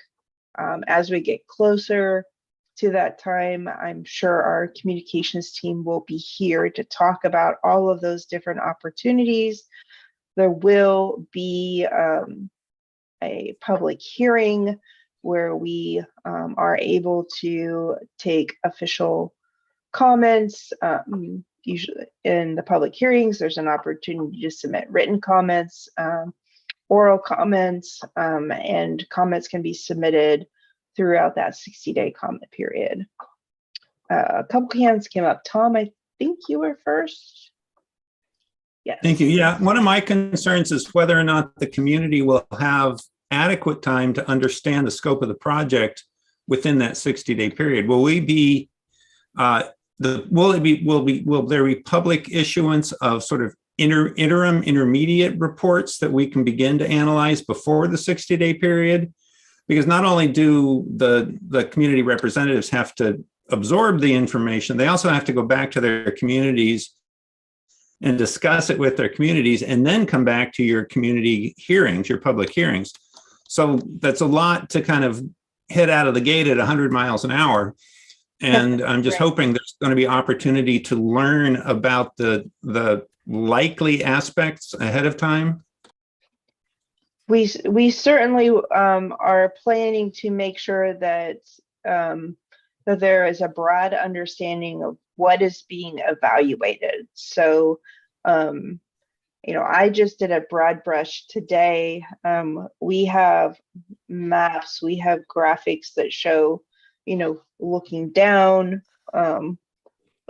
as we get closer to that time. I'm sure our communications team will be here to talk about all of those different opportunities. There will be a public hearing where we are able to take official comments. Usually in the public hearings, there's an opportunity to submit written comments, oral comments, and comments can be submitted throughout that 60-day comment period. A couple hands came up. Tom, I think you were first. Yes. Thank you. Yeah, one of my concerns is whether or not the community will have adequate time to understand the scope of the project within that 60-day period. Will we be will there be public issuance of sort of intermediate reports that we can begin to analyze before the 60-day period? Because not only do the community representatives have to absorb the information, they also have to go back to their communities and discuss it with their communities and then come back to your community hearings, your public hearings. So that's a lot to kind of hit out of the gate at 100 miles an hour. And I'm just hoping there's going to be opportunity to learn about the likely aspects ahead of time. We certainly are planning to make sure that that there is a broad understanding of what is being evaluated. So, I just did a broad brush today. We have maps, we have graphics that show, looking down, on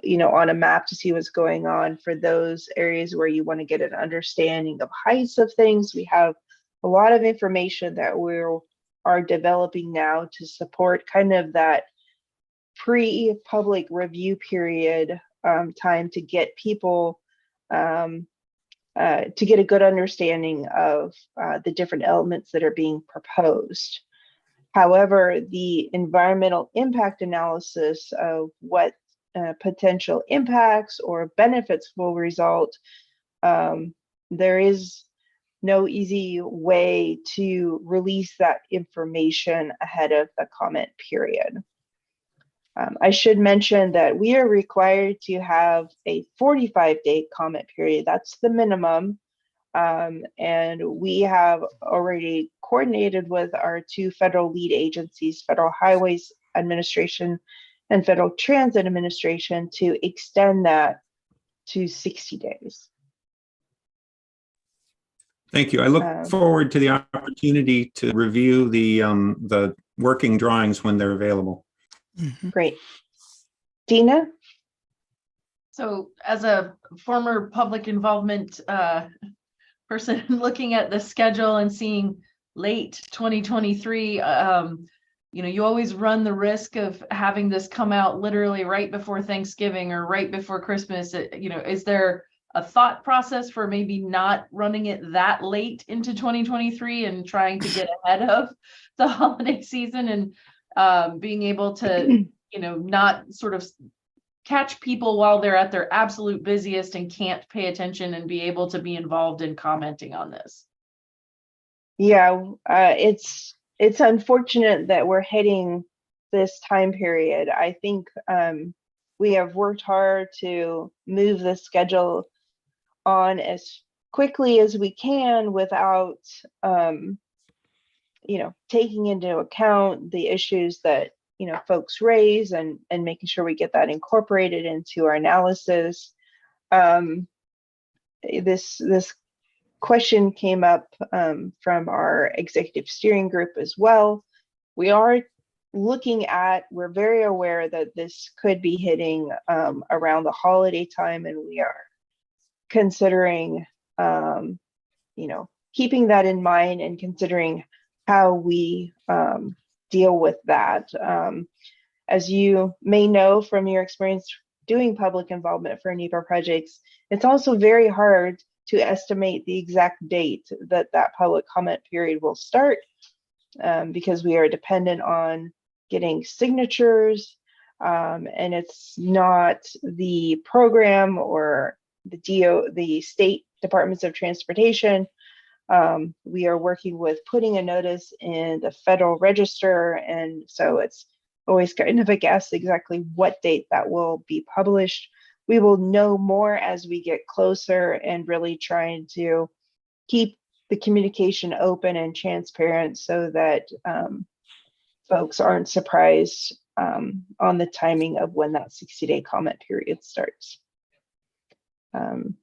a map to see what's going on for those areas where you want to get an understanding of heights of things. We have a lot of information that we are developing now to support kind of that pre-public review period time to get people to get a good understanding of the different elements that are being proposed. However, the environmental impact analysis of what potential impacts or benefits will result, there is no easy way to release that information ahead of the comment period. I should mention that we are required to have a 45-day comment period. That's the minimum. And we have already coordinated with our two federal lead agencies, Federal Highways Administration and Federal Transit Administration, to extend that to 60 days. Thank you. I look forward to the opportunity to review the working drawings when they're available. Great. Dina? So as a former public involvement person looking at the schedule and seeing late 2023, you always run the risk of having this come out literally right before Thanksgiving or right before Christmas. Is there a thought process for maybe not running it that late into 2023 and trying to get ahead of the holiday season and being able to, not sort of catch people while they're at their absolute busiest and can't pay attention and be able to be involved in commenting on this? Yeah, it's unfortunate that we're hitting this time period. I think we have worked hard to move the schedule on as quickly as we can without, taking into account the issues that folks raise and making sure we get that incorporated into our analysis. This question came up from our executive steering group as well. We are we're very aware that this could be hitting around the holiday time, and we are considering, keeping that in mind and considering how we deal with that. As you may know from your experience doing public involvement for NEPA projects, it's also very hard to estimate the exact date that that public comment period will start, because we are dependent on getting signatures, and it's not the program or the state departments of transportation. We are working with putting a notice in the Federal Register, and so it's always kind of a guess exactly what date that will be published. We will know more as we get closer, and really trying to keep the communication open and transparent so that folks aren't surprised on the timing of when that 60-day comment period starts. And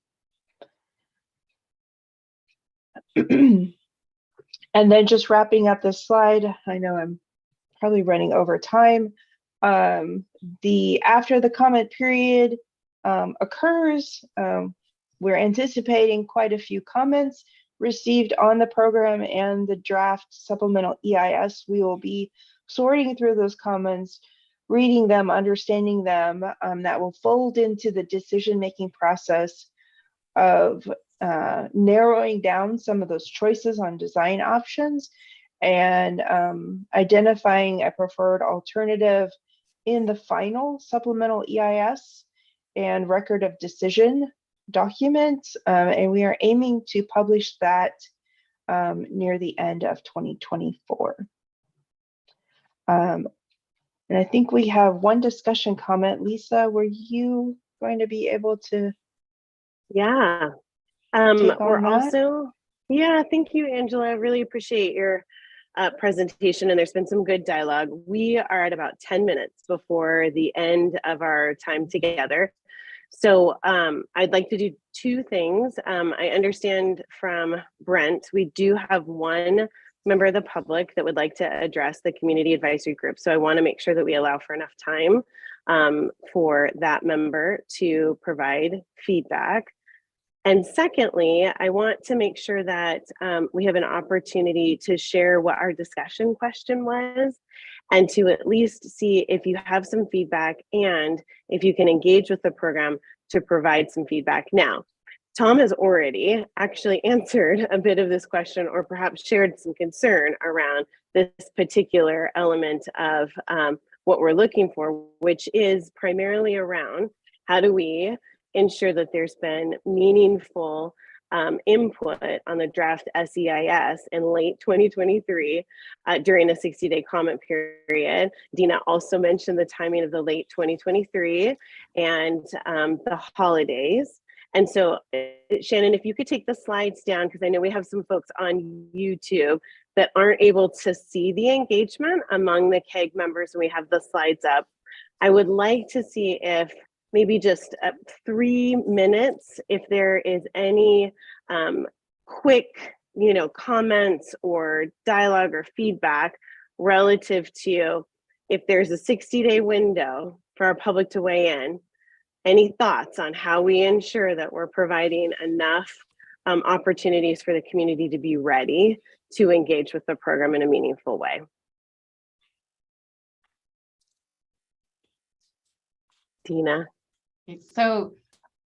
then just wrapping up this slide, I know I'm probably running over time. After the comment period occurs, we're anticipating quite a few comments received on the program and the draft supplemental EIS. We will be sorting through those comments, reading them, understanding them. That will fold into the decision-making process of narrowing down some of those choices on design options and identifying a preferred alternative in the final supplemental EIS and record of decision document. And we are aiming to publish that near the end of 2024. And I think we have one discussion comment. Lisa, were you going to be able to? Yeah. We're also, yeah, thank you, Angela. I really appreciate your presentation, and there's been some good dialogue. We are at about 10 minutes before the end of our time together. So I'd like to do two things. I understand from Brent, we do have one member of the public that would like to address the community advisory group. So I want to make sure that we allow for enough time for that member to provide feedback. And secondly, I want to make sure that we have an opportunity to share what our discussion question was, and to at least see if you have some feedback and if you can engage with the program to provide some feedback. Now, Tom has already actually answered a bit of this question, or perhaps shared some concern around this particular element of what we're looking for, which is primarily around how do we ensure that there's been meaningful input on the draft SEIS in late 2023 during a 60-day comment period. Dina also mentioned the timing of the late 2023 and the holidays. And so, Shannon, if you could take the slides down, because I know we have some folks on YouTube that aren't able to see the engagement among the CAG members when we have the slides up. I would like to see if maybe just 3 minutes, if there is any quick, comments or dialogue or feedback relative to if there's a 60-day window for our public to weigh in. Any thoughts on how we ensure that we're providing enough opportunities for the community to be ready to engage with the program in a meaningful way? Dina. So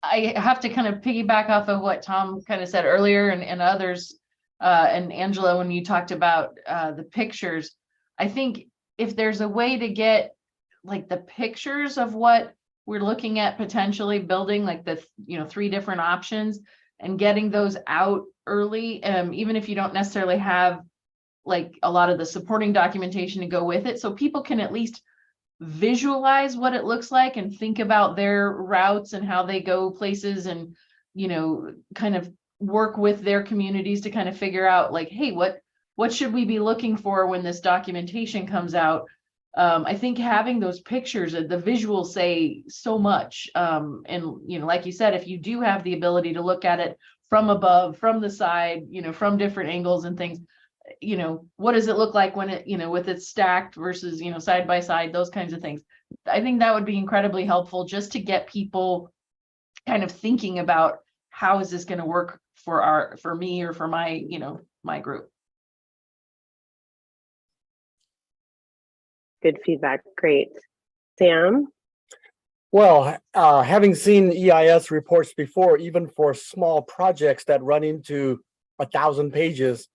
I have to kind of piggyback off of what Tom kind of said earlier, and others, and Angela, when you talked about the pictures. I think if there's a way to get like the pictures of what we're looking at potentially building, like the 3 different options, and getting those out early, even if you don't necessarily have like a lot of the supporting documentation to go with it, so people can at least visualize what it looks like and think about their routes and how they go places, and kind of work with their communities to kind of figure out like, hey, what should we be looking for when this documentation comes out? I think having those pictures, the visuals say so much. And like you said, if you do have the ability to look at it from above, from the side, from different angles and things, what does it look like when it, with it stacked versus, side by side, those kinds of things. I think that would be incredibly helpful just to get people kind of thinking about how is this going to work for me or for my, my group. Good feedback. Great. Sam? Well, having seen EIS reports before, even for small projects that run into 1,000 pages,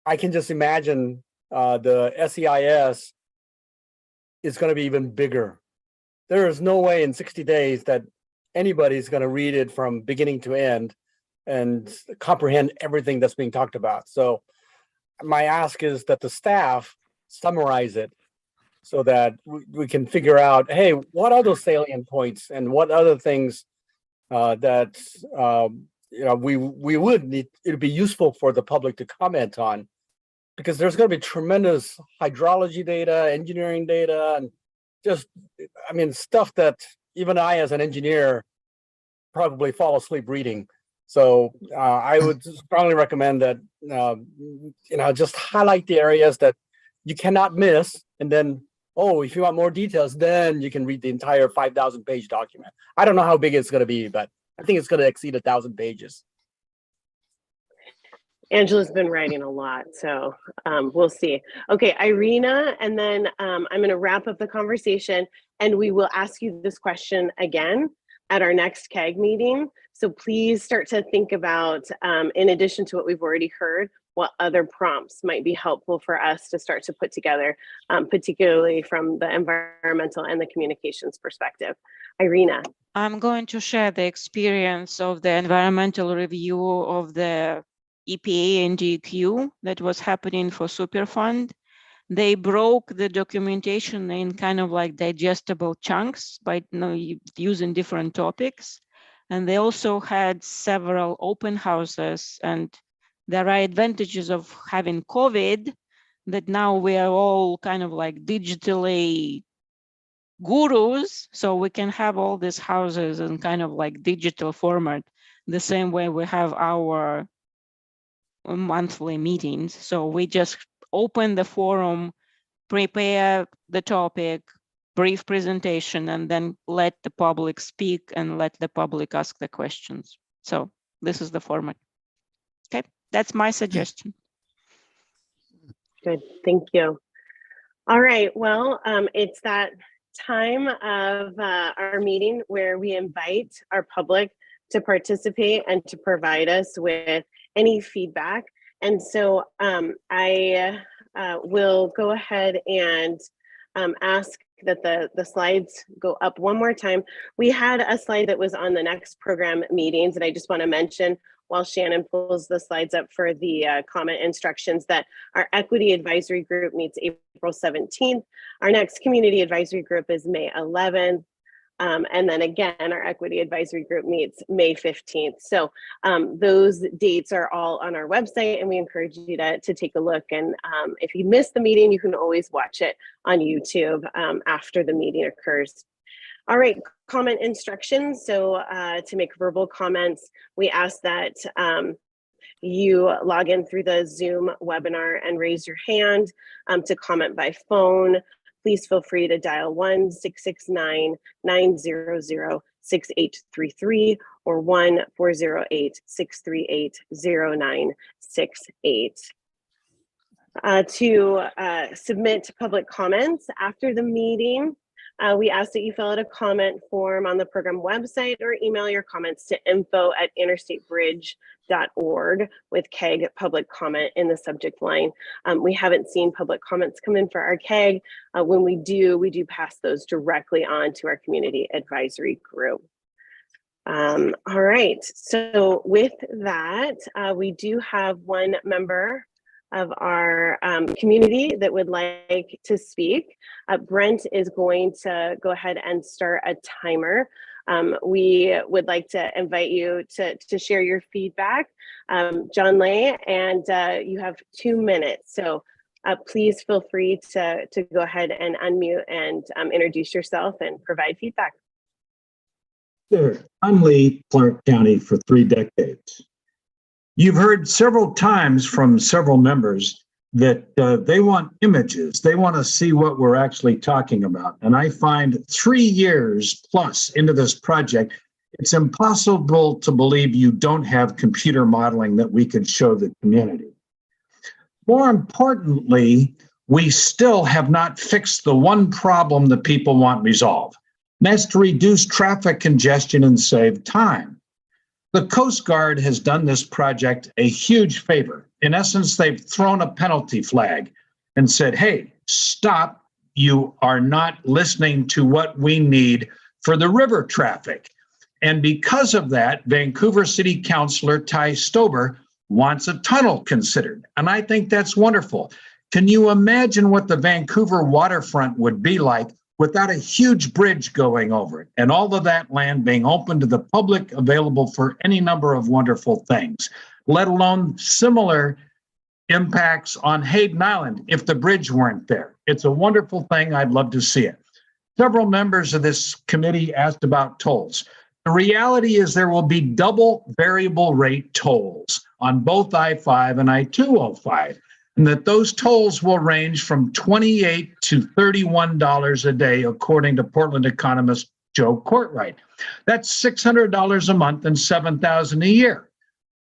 I can just imagine the SEIS is going to be even bigger. There is no way in 60 days that anybody's going to read it from beginning to end and comprehend everything that's being talked about. So my ask is that the staff summarize it so that we can figure out, hey, what are those salient points and what other things that we would need, it'd be useful for the public to comment on, because there's going to be tremendous hydrology data, engineering data, and just, I mean, stuff that even I, as an engineer, probably fall asleep reading. So I would strongly recommend that, just highlight the areas that you cannot miss. And then, if you want more details, then you can read the entire 5,000 page document. I don't know how big it's going to be, but I think it's going to exceed 1,000 pages. Angela's been writing a lot, so we'll see. Okay, Irina, and then I'm going to wrap up the conversation, and we will ask you this question again at our next CAG meeting. So please start to think about, in addition to what we've already heard, what other prompts might be helpful for us to start to put together, particularly from the environmental and the communications perspective. Irina. I'm going to share the experience of the environmental review of the EPA and DEQ that was happening for Superfund. They broke the documentation in kind of like digestible chunks by using different topics. And they also had several open houses, and there are advantages of having COVID that now we are all kind of like digitally gurus, so we can have all these houses in kind of like digital format, the same way we have our monthly meetings. So we just open the forum, prepare the topic, brief presentation, and then let the public speak and let the public ask the questions. So this is the format. Okay, that's my suggestion. Good, thank you. All right, well, it's that time of our meeting where we invite our public to participate and to provide us with any feedback. And so I will go ahead and ask that the slides go up one more time. We had a slide that was on the next program meetings, and I just want to mention while Shannon pulls the slides up for the comment instructions that our equity advisory group meets April 17th. Our next community advisory group is May 11th. And then again, our equity advisory group meets May 15th. So those dates are all on our website, and we encourage you to take a look. And if you missed the meeting, you can always watch it on YouTube after the meeting occurs. All right, comment instructions. So to make verbal comments, we ask that you log in through the Zoom webinar and raise your hand to comment by phone. Please feel free to dial 1-669-900-6833 or 1-408-638-0968. To submit public comments after the meeting, we ask that you fill out a comment form on the program website or email your comments to info@interstatebridge.org with CAG Public Comment in the subject line. We haven't seen public comments come in for our CAG. When we do pass those directly on to our community advisory group. All right, so with that, we do have one member of our community that would like to speak. Brent is going to go ahead and start a timer. We would like to invite you to share your feedback. John Lay, and you have 2 minutes. So please feel free to go ahead and unmute and introduce yourself and provide feedback. Sure. I'm Lee, Clark County for 3 decades. You've heard several times from several members that they want images. They want to see what we're actually talking about. And I find 3 years plus into this project, It's impossible to believe you don't have computer modeling that we could show the community. More importantly, we still have not fixed the one problem that people want resolved. And that's to reduce traffic congestion and save time. The Coast Guard has done this project a huge favor. In essence, they've thrown a penalty flag and said, hey, stop. You are not listening to what we need for the river traffic. And because of that, Vancouver City Councilor Ty Stober wants a tunnel considered. And I think that's wonderful. Can you imagine what the Vancouver waterfront would be like without a huge bridge going over it and all of that land being open to the public, available for any number of wonderful things, let alone similar impacts on Hayden Island if the bridge weren't there? It's a wonderful thing. I'd love to see it. Several members of this committee asked about tolls. The reality is there will be double variable rate tolls on both I-5 and I-205, and that those tolls will range from $28 to $31 a day, according to Portland economist Joe Courtwright. That's $600 a month and $7,000 a year.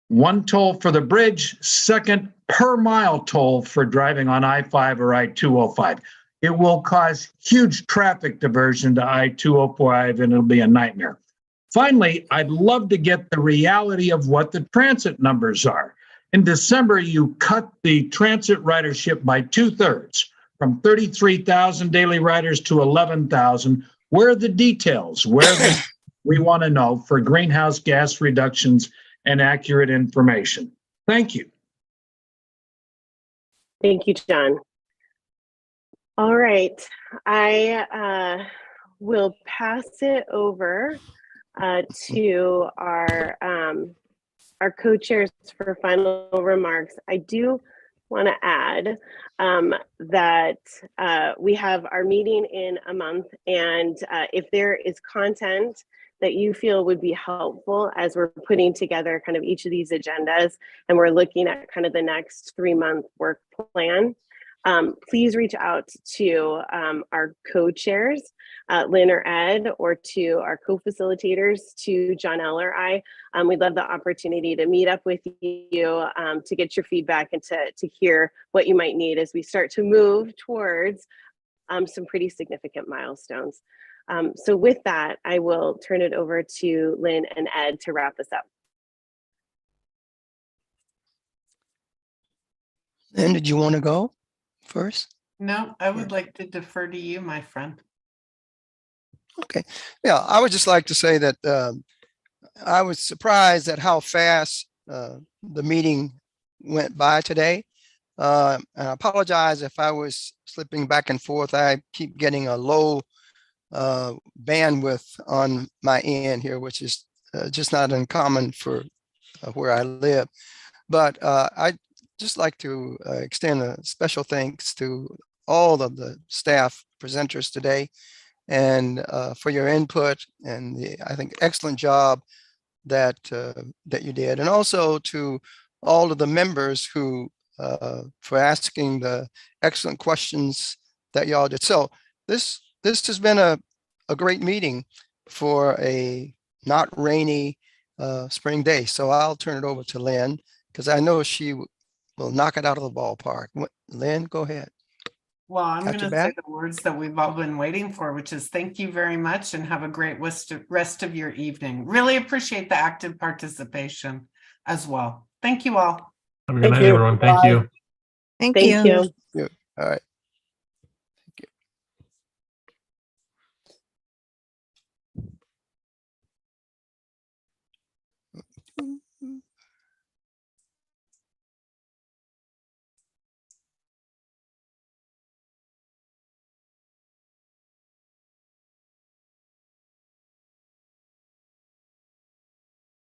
One toll for the bridge, second per mile toll for driving on I-5 or I-205. It will cause huge traffic diversion to I-205, and it'll be a nightmare. Finally, I'd love to get the reality of what the transit numbers are. In December, you cut the transit ridership by 2/3, from 33,000 daily riders to 11,000. Where are the details? We want to know for greenhouse gas reductions and accurate information. Thank you. Thank you, John. All right, I will pass it over to our co-chairs for final remarks. I do want to add that we have our meeting in a month, and if there is content that you feel would be helpful as we're putting together kind of each of these agendas and we're looking at kind of the next 3-month work plan, please reach out to our co-chairs, Lynn or Ed, or to our co-facilitators, to Johnell or I. We'd love the opportunity to meet up with you, to get your feedback and to hear what you might need as we start to move towards some pretty significant milestones. So with that, I will turn it over to Lynn and Ed to wrap this up. Lynn, did you want to go first? No, I would like to defer to you, my friend. Okay. Yeah, I would just like to say that I was surprised at how fast the meeting went by today. And I apologize if I was slipping back and forth. I keep getting a low bandwidth on my end here, which is just not uncommon for where I live. But I just like to extend a special thanks to all of the staff presenters today, and for your input and I think excellent job that you did, and also to all of the members who for asking the excellent questions that y'all did. So this has been a great meeting for a not rainy spring day. So I'll turn it over to Lynn, because I know she will knock it out of the ballpark. Lynn, go ahead. Well, I'm going to say the words that we've all been waiting for, which is thank you very much and have a great rest of your evening. Really appreciate the active participation as well. Thank you all. Have a good night, everyone. Thank you. Thank you. All right.